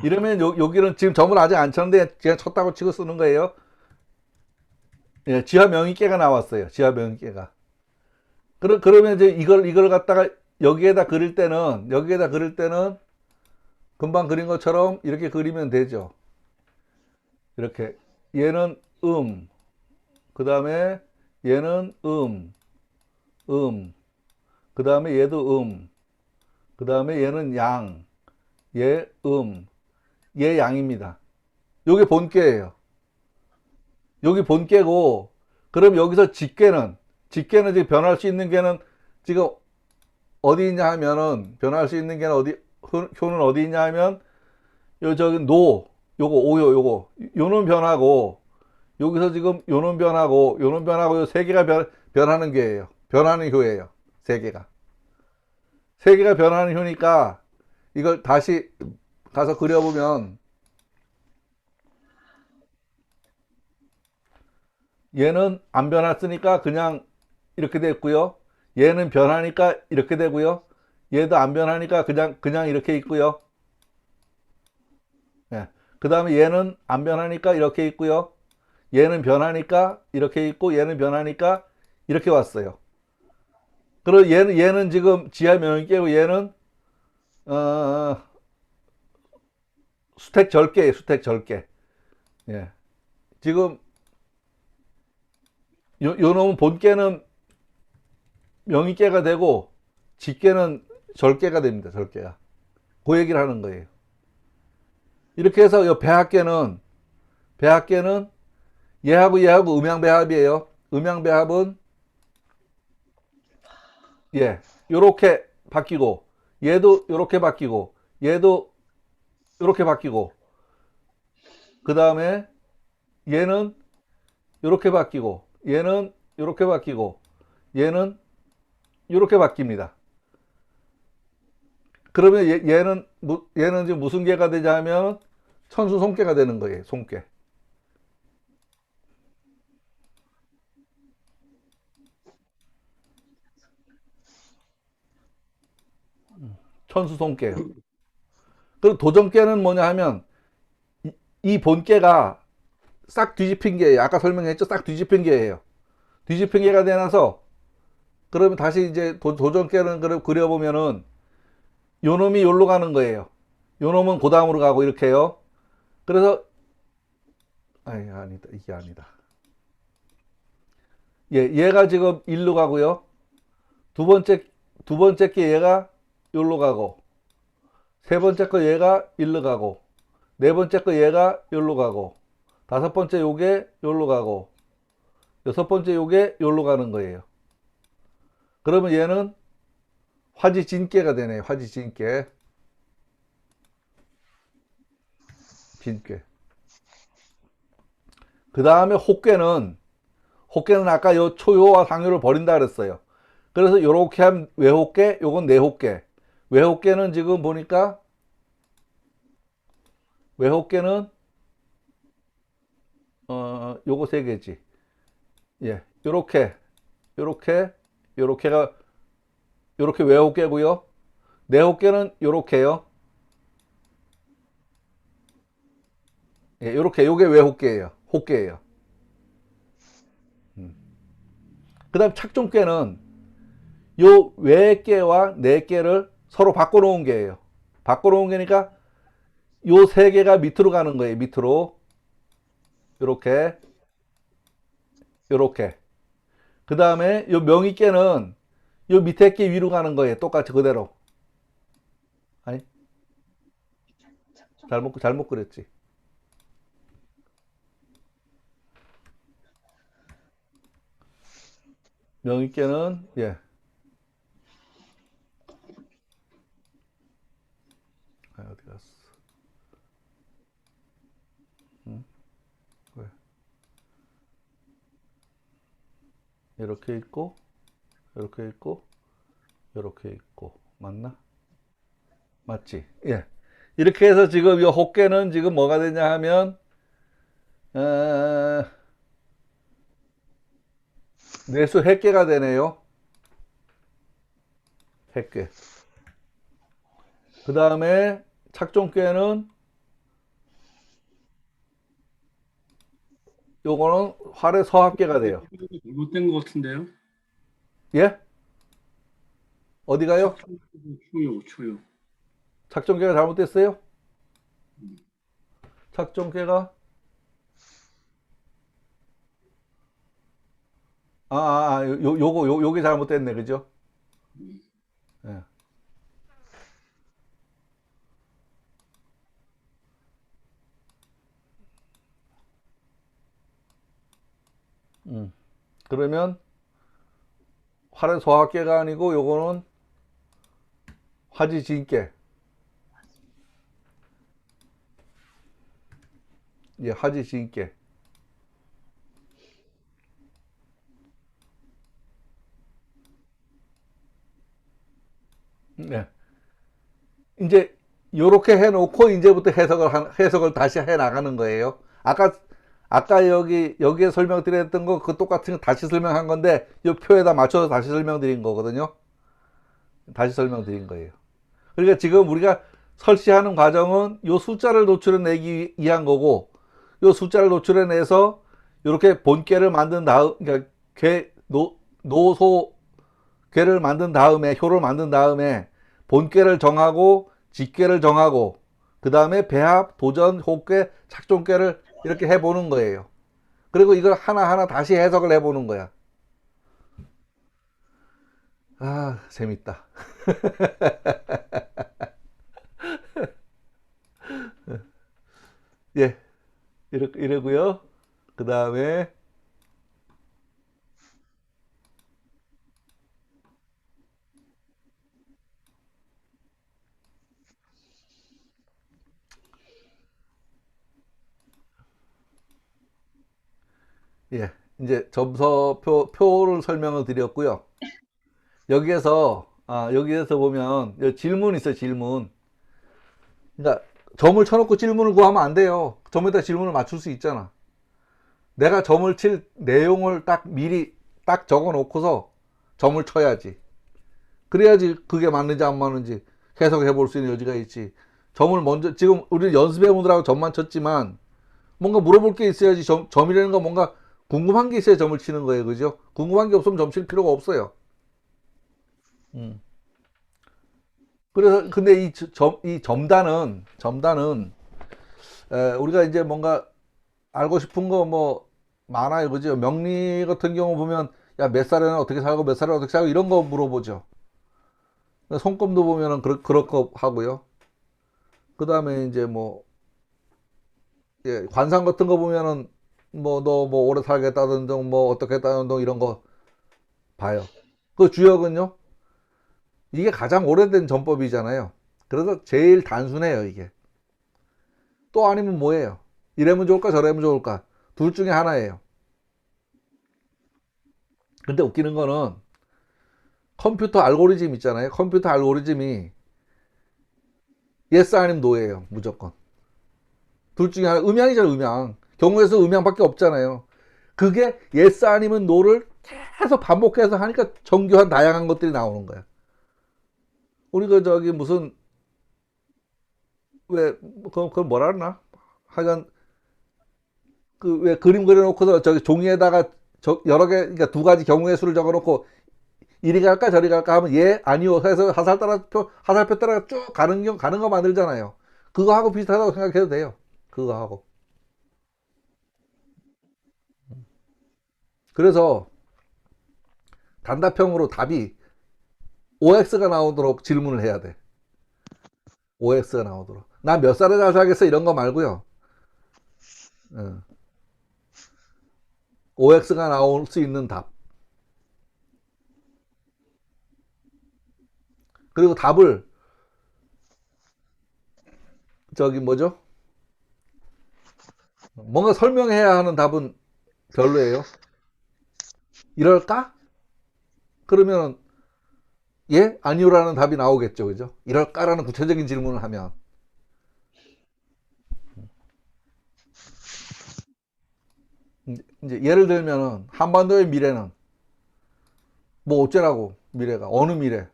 이러면 여기는 지금 점을 아직 안 쳤는데 그냥 쳤다고 치고 쓰는 거예요. 예, 지하 명의께가 나왔어요. 지하 명의께가. 그러면 이제 이걸 갖다가 여기에다 그릴 때는 금방 그린 것처럼 이렇게 그리면 되죠. 이렇게 얘는 그 다음에 얘는 그 다음에 얘도 그 다음에 얘는 양, 얘 얘 양입니다. 요게 본께예요. 여기 본께고 그럼 여기서 직계는 지금 변할 수 있는 게는 지금 어디 있냐 하면은 변할 수 있는 게는 효는 어디 있냐 하면 요 저기 요거 오요 요는 변하고 여기서 지금 요는 변하고 요 세 개가 변하는 게예요. 변하는 효예요. 세 개가 변하는 효니까 이걸 다시 가서 그려보면 얘는 안 변했으니까 그냥 이렇게 됐고요. 얘는 변하니까 이렇게 되고요. 얘도 안 변하니까 그냥 이렇게 있고요. 예. 그 다음에 얘는 안 변하니까 이렇게 있고요. 얘는 변하니까 이렇게 있고 얘는 변하니까 이렇게 왔어요. 그리고 얘는 지금 지하 명의께고 얘는 수택 절개예요. 수택 절개. 예. 지금 요 놈은 본께는 명의께가 되고 직계는 절개가 됩니다. 절개가. 그 얘기를 하는 거예요. 이렇게 해서 요 배합계는 얘하고 음양배합이에요. 음양배합은 예, 요렇게 바뀌고 얘도 요렇게 바뀌고 얘도 요렇게 바뀌고 그 다음에 얘는 요렇게 바뀌고 얘는 요렇게 바뀌고 얘는 요렇게 바뀝니다. 그러면 얘는 지금 무슨 계가 되자 하면 천수 손계가 되는 거예요. 손계. 천수 손계. 그리고 도전계는 뭐냐 하면 이 본계가 싹 뒤집힌 게예요. 아까 설명했죠? 싹 뒤집힌 게예요. 뒤집힌 게가 되나서 그러면 다시 이제 도전깨를 그려보면은 요 놈이 요로 가는 거예요. 요 놈은 그 다음으로 가고 이렇게요. 그래서 아니 아니다 이게 아니다. 얘가 지금 일로 가고요. 두 번째 게 얘가 요로 가고, 세 번째 거 얘가 일로 가고, 네 번째 거 얘가 요로 가고, 다섯 번째 요게 요로 가고, 여섯 번째 요게 요로 가는 거예요. 그러면 얘는 화지진깨가 되네요. 화지진깨. 진깨. 그 다음에 혹깨는 아까 요 초요와 상요를 버린다 그랬어요. 그래서 요렇게 하면 외혹깨, 요건 내혹깨. 외혹깨는 지금 보니까 외혹깨는 요거 세 개지. 예, 요렇게가 요렇게 외혹깨고요. 내혹깨는 요렇게요. 예, 요렇게 요게 외혹깨예요. 혹깨예요. 그다음 착종깨는 요 외깨와 내깨를 서로 바꿔놓은 게예요. 바꿔놓은 게니까 요 세 개가 밑으로 가는 거예요. 밑으로 요렇게 그 다음에 요 명의깨는 요 밑에 게 위로 가는 거예요. 똑같이 그대로. 아니 잘못 그렸지. 명의깨는 예. 어디 갔어? 응? 왜? 이렇게 있고, 이렇게 있고, 이렇게 있고, 맞나? 맞지? 예. 이렇게 해서 지금 이 혹깨는 지금 뭐가 되냐 하면, 내수 핵깨가 되네요. 핵깨. 그 다음에 착종깨는 요거는 활의 서합깨가 돼요. 잘못된 것 같은데요? 예? 어디가요? 초요. 착종깨가 잘못됐어요? 착종깨가 요게 잘못됐네, 그죠? 예. 그러면 활의 소화깨가 아니고 요거는 화지진깨. 예, 화지진깨. 네. 이제 요렇게 해놓고 이제부터 해석을 다시 해 나가는 거예요. 아까 여기에 설명드렸던 거 그 똑같은 거 다시 설명한 건데 이 표에다 맞춰서 다시 설명드린 거거든요. 다시 설명드린 거예요. 그러니까 지금 우리가 설치하는 과정은 요 숫자를 노출해내기 위한 거고, 요 숫자를 노출해내서 이렇게 본께를 만든 다음, 그러니까 궤를 만든 다음에, 효를 만든 다음에 본께를 정하고 직궤를 정하고 그 다음에 배합, 도전, 혹궤, 착종궤를 이렇게 해보는 거예요. 그리고 이걸 하나하나 다시 해석을 해보는 거야. 아, 재밌다. 예, 이러고요. 그 다음에 예, 이제 표를 설명을 드렸고요. 여기에서 보면 여기 질문 있어요. 질문. 그러니까 점을 쳐놓고 질문을 구하면 안 돼요. 점에다 질문을 맞출 수 있잖아. 내가 점을 칠 내용을 딱 미리 딱 적어 놓고서 점을 쳐야지. 그래야지 그게 맞는지 안 맞는지 해석해 볼 수 있는 여지가 있지. 점을 먼저, 지금 우리 연습해 보느라고 점만 쳤지만 뭔가 물어볼 게 있어야지. 점이라는 건 뭔가 궁금한 게 있어야 점을 치는 거예요. 그죠? 궁금한 게 없으면 점 칠 필요가 없어요. 음. 그래서 근데 이 점단은 우리가 이제 뭔가 알고 싶은 거 뭐 많아요, 그죠? 명리 같은 경우 보면 야, 몇 살에는 어떻게 살고 몇 살에 어떻게 살고 이런 거 물어보죠. 손금도 보면은 그렇고 하고요. 그 다음에 이제 뭐 예, 관상 같은 거 보면은 뭐 너 뭐 오래 살겠다든 뭐 어떻게 했다든 이런 거 봐요. 그 주역은요? 이게 가장 오래된 전법이잖아요. 그래서 제일 단순해요, 이게. 또 아니면 뭐예요? 이래면 좋을까 저래면 좋을까? 둘 중에 하나예요. 근데 웃기는 거는 컴퓨터 알고리즘 있잖아요. 컴퓨터 알고리즘이 yes 아니면 no예요. 무조건. 둘 중에 하나. 음양이잖아요, 음양. 경우에서 음양밖에 없잖아요. 그게 yes 아니면 no를 계속 반복해서 하니까 정교한 다양한 것들이 나오는 거야. 우리 그 저기 무슨 왜 그걸 뭐라 하나? 하여간 그 왜 그림 그려놓고서 저기 종이에다가 여러 개 그러니까 두 가지 경우의 수를 적어놓고 이리 갈까 저리 갈까 하면 예 아니요 해서 화살표 따라 쭉 가는 거 만들잖아요. 그거 하고 비슷하다고 생각해도 돼요. 그거 하고. 그래서 단답형으로 답이 OX가 나오도록 질문을 해야 돼. OX가 나오도록. 나 몇 살에 잘 살겠어 이런 거 말고요. OX가 나올 수 있는 답. 그리고 답을 저기 뭐죠? 뭔가 설명해야 하는 답은 별로예요. 이럴까? 그러면 예? 아니요라는 답이 나오겠죠. 그죠? 이럴까라는 구체적인 질문을 하면 이제 예를 들면은 한반도의 미래는 뭐 어쩌라고 미래가 어느 미래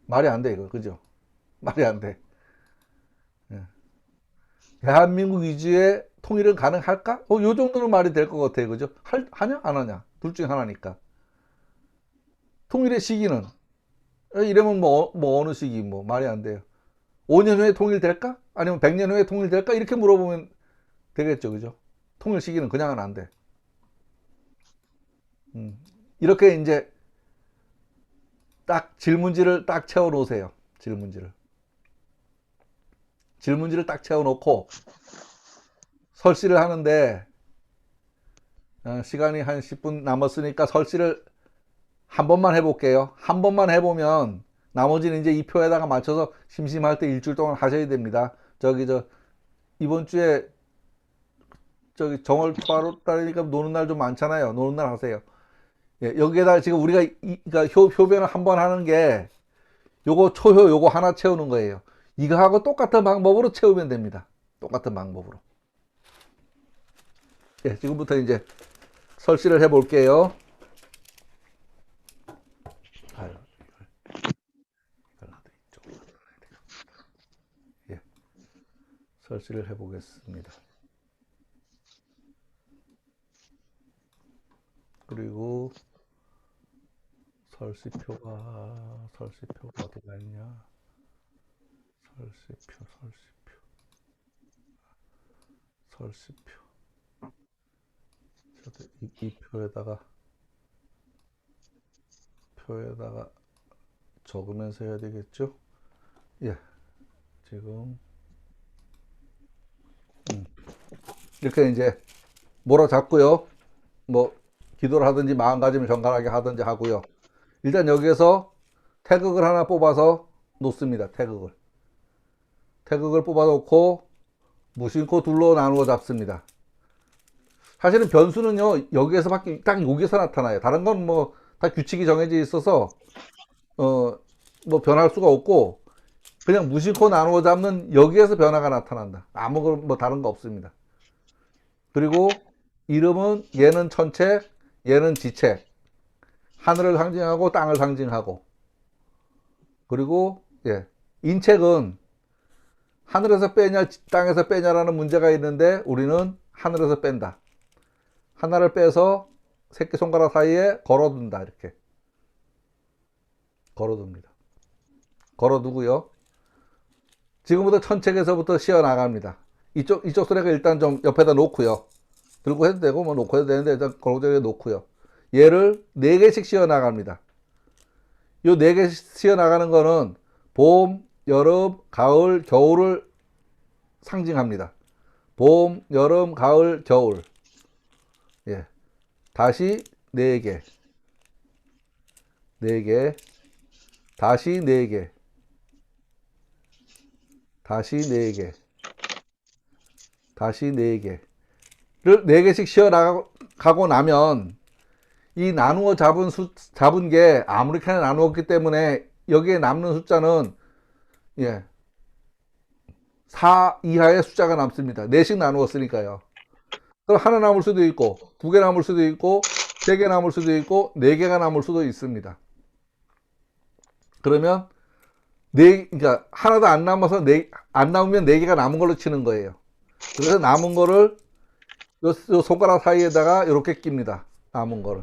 말이 안 돼 이거 그죠? 말이 안 돼. 예. 대한민국 위주의 통일은 가능할까? 요 정도는 말이 될 것 같아요. 그죠? 하냐? 안 하냐? 둘 중에 하나니까. 통일의 시기는 이러면 뭐 어느 시기 뭐 말이 안 돼요. 5년 후에 통일될까? 아니면 100년 후에 통일될까? 이렇게 물어보면 되겠죠. 그죠? 통일 시기는 그냥은 안 돼. 이렇게 이제 딱 질문지를 딱 채워 놓으세요. 질문지를 딱 채워 놓고 설시를 하는데 시간이 한 10분 남았으니까 설시를 한 번만 해볼게요. 한 번만 해보면 나머지는 이제 이 표에다가 맞춰서 심심할 때 일주일 동안 하셔야 됩니다. 이번 주에 정월 초하루달이니까 노는 날 좀 많잖아요. 노는 날 하세요. 예, 여기에다 지금 우리가 그러니까 효변을 한 번 하는 게 요거 초효 요거 하나 채우는 거예요. 이거하고 똑같은 방법으로 채우면 됩니다. 똑같은 방법으로. 예, 지금부터 이제 설시를 해볼게요. 예, 설시를 해보겠습니다. 그리고 설시표가 어디가 있냐? 설시표. 이 표에다가 적으면서 해야 되겠죠? 예, 지금 이렇게 이제 몰아 잡고요. 뭐 기도를 하든지 마음가짐을 정갈하게 하든지 하고요. 일단 여기에서 태극을 하나 뽑아서 놓습니다. 태극을 뽑아 놓고 무심코 둘로 나누어 잡습니다. 사실은 변수는요 여기에서밖에 딱 여기서 나타나요. 다른 건 뭐 다 규칙이 정해져 있어서 뭐 변할 수가 없고 그냥 무심코 나누어 잡는 여기에서 변화가 나타난다. 아무 뭐 다른 거 없습니다. 그리고 이름은 얘는 천체, 얘는 지체. 하늘을 상징하고 땅을 상징하고. 그리고 예, 인책은 하늘에서 빼냐 땅에서 빼냐라는 문제가 있는데 우리는 하늘에서 뺀다. 하나를 빼서 새끼손가락 사이에 걸어둔다. 이렇게. 걸어둡니다. 걸어두고요. 지금부터 천책에서부터 쉬어 나갑니다. 이쪽 수레가 일단 좀 옆에다 놓고요. 들고 해도 되고 뭐 놓고 해도 되는데 일단 걸고저에 놓고요. 얘를 4개씩 쉬어 나갑니다. 요 4개씩 쉬어 나가는 거는 봄, 여름, 가을, 겨울을 상징합니다. 봄, 여름, 가을, 겨울. 예. 다시 4개. 4개. 다시 4개. 다시 4개. 다시 4개를 4개씩 쉬어 나가고 나면 이 나누어 잡은 게 아무렇게나 나누었기 때문에 여기에 남는 숫자는 4 이하의 숫자가 남습니다. 4씩 나누었으니까요. 그럼 하나 남을 수도 있고 2개 남을 수도 있고 3개 남을 수도 있고 4개가 남을 수도 있습니다. 그러면 그러니까 하나도 안 남아서 안 남으면 4개가 남은 걸로 치는 거예요. 그래서 남은 거를 요 손가락 사이에다가 이렇게 낍니다. 남은 거를.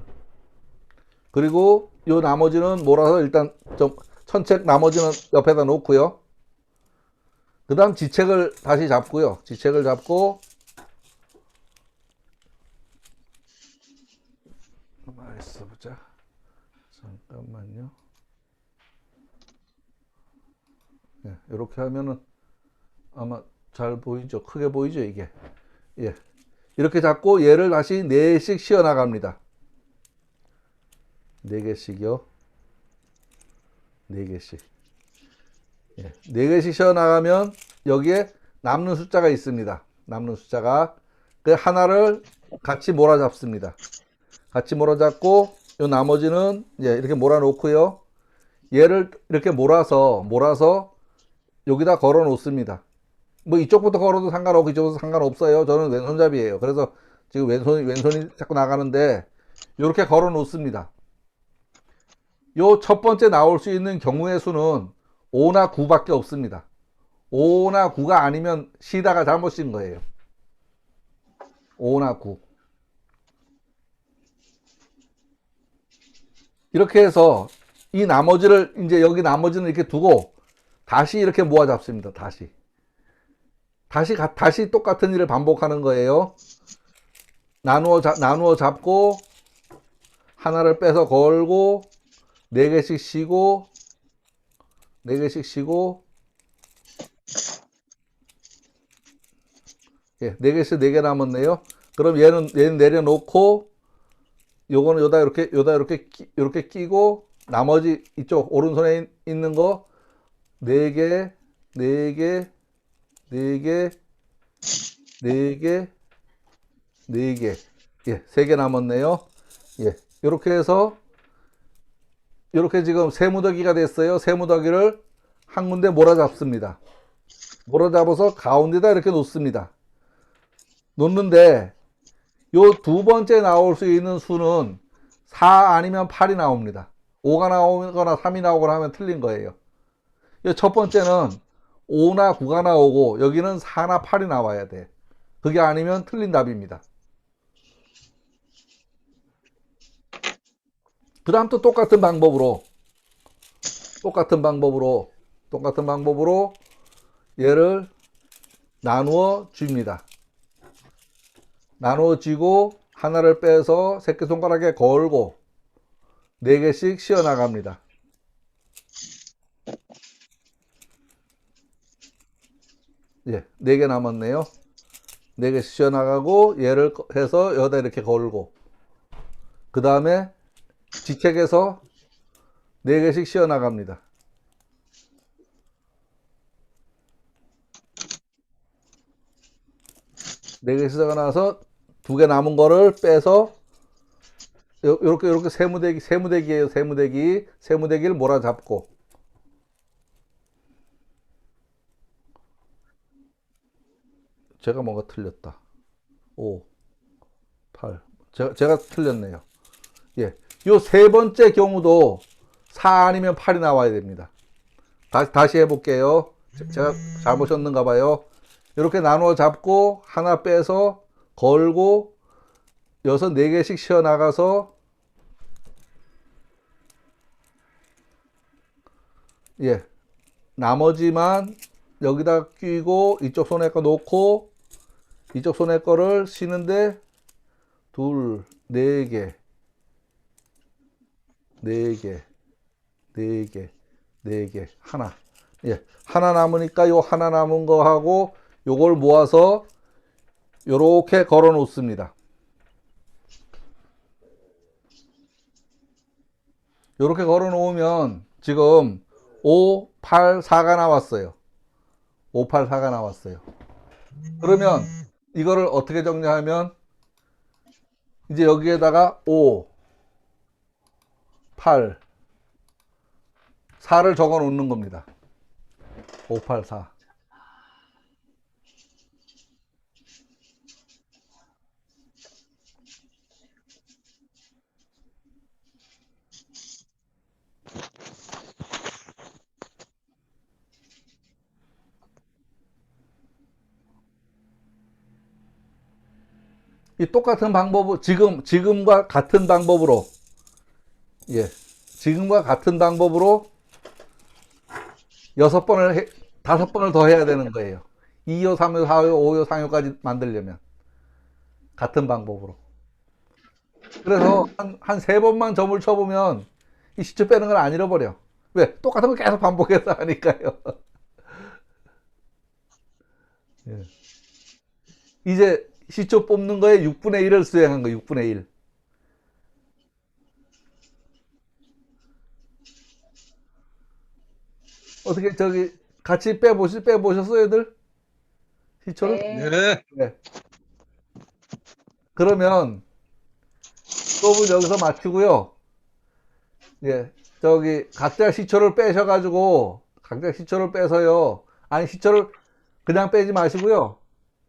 그리고 요 나머지는 몰아서 일단 좀 천책 나머지는 옆에다 놓고요. 그 다음 지책을 다시 잡고요. 지책을 잡고 가만히 있어보자. 잠깐만요. 예, 이렇게 하면은 아마 잘 보이죠? 크게 보이죠? 이게. 예. 이렇게 잡고 얘를 다시 4씩 쉬어 나갑니다. 4개씩요. 4개씩. 예. 4개씩 쉬어 나가면 여기에 남는 숫자가 있습니다. 남는 숫자가 그 하나를 같이 몰아 잡습니다. 같이 몰아 잡고 요 나머지는 이렇게 몰아 놓고요. 얘를 이렇게 몰아서 여기다 걸어 놓습니다. 뭐 이쪽부터 걸어도 상관없고 이쪽부터 상관없어요. 저는 왼손잡이에요. 그래서 지금 왼손이 자꾸 나가는데 이렇게 걸어 놓습니다. 요 첫 번째 나올 수 있는 경우의 수는 5나 9밖에 없습니다. 5나 9가 아니면 시다가 잘못 쉰 거예요. 5나 9. 이렇게 해서 이 나머지를 이제 여기 나머지는 이렇게 두고 다시 이렇게 모아 잡습니다. 다시 똑같은 일을 반복하는 거예요. 나누어 잡고 하나를 빼서 걸고 4개씩 쉬고 4개씩 쉬고 예, 4개씩 4개 남았네요. 그럼 얘는 내려놓고 요거는 요다 이렇게 끼고 나머지 이쪽 오른손에 있는 거 4개 4개 4개 4개 4개 예, 3개 남았네요. 예, 이렇게 해서 이렇게 지금 세무더기가 됐어요. 세무더기를 한 군데 몰아잡습니다. 몰아잡아서 가운데다 이렇게 놓습니다. 놓는데 요 두 번째 나올 수 있는 수는 4 아니면 8이 나옵니다. 5가 나오거나 3이 나오거나 하면 틀린 거예요. 첫 번째는 5나 9가 나오고 여기는 4나 8이 나와야 돼. 그게 아니면 틀린 답입니다. 그 다음 또 똑같은 방법으로 얘를 나누어 줍니다. 나누어 쥐고 하나를 빼서 새끼손가락에 걸고 4개씩 쉬어 나갑니다. 예, 4개 남았네요. 4개씩 쉬어 나가고 얘를 해서 여기다 이렇게 걸고 그 다음에 지책에서 4개씩 쉬어 나갑니다. 4개 쉬다가 나서 2개 남은 거를 빼서 요렇게 세무대기예요. 세무대기를 몰아잡고 제가 뭔가 틀렸다. 5 8 제가 틀렸네요. 예. 요 세 번째 경우도 4 아니면 8이 나와야 됩니다. 다시 해볼게요. 제가 잘못했는가 봐요. 이렇게 나누어 잡고 하나 빼서 걸고 여섯 4개씩 쉬어 나가서 예, 나머지만 여기다 끼고 이쪽 손에 거 놓고 이쪽 손에 거를 쉬는데 둘, 네 개, 네 개, 네 개, 네 개, 하나. 예, 하나 남으니까 요 하나 남은 거 하고 요걸 모아서 요렇게 걸어 놓습니다. 요렇게 걸어 놓으면 지금 5, 8, 4가 나왔어요. 5, 8, 4가 나왔어요. 그러면 이거를 어떻게 정리하면 이제 여기에다가 5, 8, 4를 적어 놓는 겁니다. 5, 8, 4. 이 똑같은 방법으로 지금과 같은 방법으로 예, 지금과 같은 방법으로 5번을 더 해야 되는 거예요. 2호, 3호, 4호, 5호, 6호까지 만들려면 같은 방법으로. 그래서 한 3번만 점을 쳐보면 이 시초 빼는 걸 안 잃어버려. 왜? 똑같은 거 계속 반복해서 하니까요. 예. 이제 시초 뽑는 거에 6분의 1을 수행한 거, 6분의 1. 어떻게 저기 같이 빼보셨어요, 애들? 시초를? 네. 네. 그러면 수업은 여기서 마치고요. 예, 저기 각자 시초를 빼셔가지고 각자 시초를 빼서요. 아니 시초를 그냥 빼지 마시고요.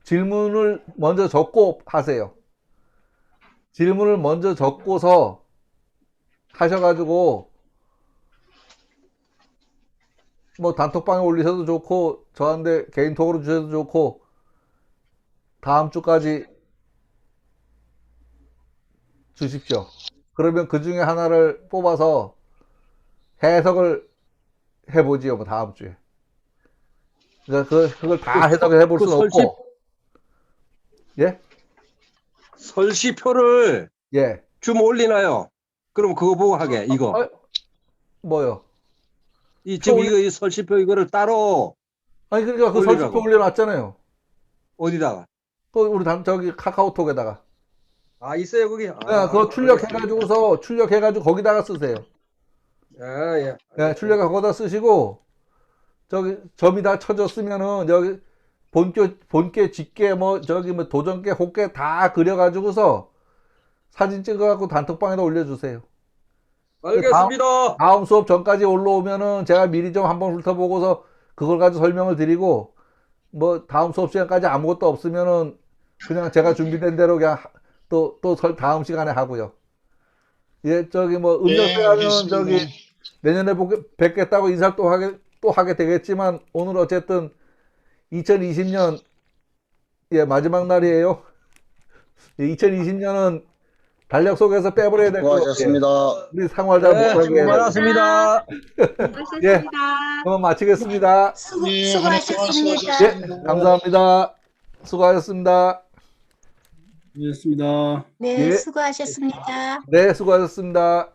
질문을 먼저 적고 하세요. 질문을 먼저 적고서 하셔가지고 뭐 단톡방에 올리셔도 좋고 저한테 개인톡으로 주셔도 좋고 다음 주까지 주십시오. 그러면 그 중에 하나를 뽑아서 해석을 해보지요, 뭐 다음 주에. 그러니까 그걸 다 해석을 해볼 그 수는 없고, 예, 설시표를 예. 좀 올리나요? 그럼 그거 보고 하게 이거. 뭐요? 지금 이거 이 설시표 이거를 따로 아니 그러니까 그 올리라고. 설치표 올려놨잖아요. 어디다가? 그 우리 저기 카카오톡에다가. 아 있어요 거기. 아, 그거 출력해가지고 거기다가 쓰세요. 아 예. 예, 출력해 거기다 쓰시고 저기 점이 다 쳐졌으면은 여기 본께 직계 뭐 저기 뭐 도전계 혹계 다 그려가지고서 사진 찍어갖고 단톡방에다 올려주세요. 알겠습니다. 다음 수업 전까지 올라오면은 제가 미리 좀 한번 훑어보고서 그걸 가지고 설명을 드리고 뭐 다음 수업 시간까지 아무것도 없으면은 그냥 제가 준비된 대로 그냥 또 다음 시간에 하고요. 예, 저기 뭐 음력대하면 알겠습니다. 저기 내년에 뵙겠다고 인사를 또 하게 되겠지만 오늘 어쨌든 2020년 예, 마지막 날이에요. 2020년은 달력 속에서 빼버려야 될 것 같아요. 수고하셨습니다. 우리 생활 잘 네, 못하게 수고 해야 돼요. 많았습니다. 예, 그럼 마치겠습니다. 예, 하나 수고하셨습니다. 예, 감사합니다. 수고하셨습니다. 알겠습니다. 네, 예. 수고하셨습니다. 네, 수고하셨습니다.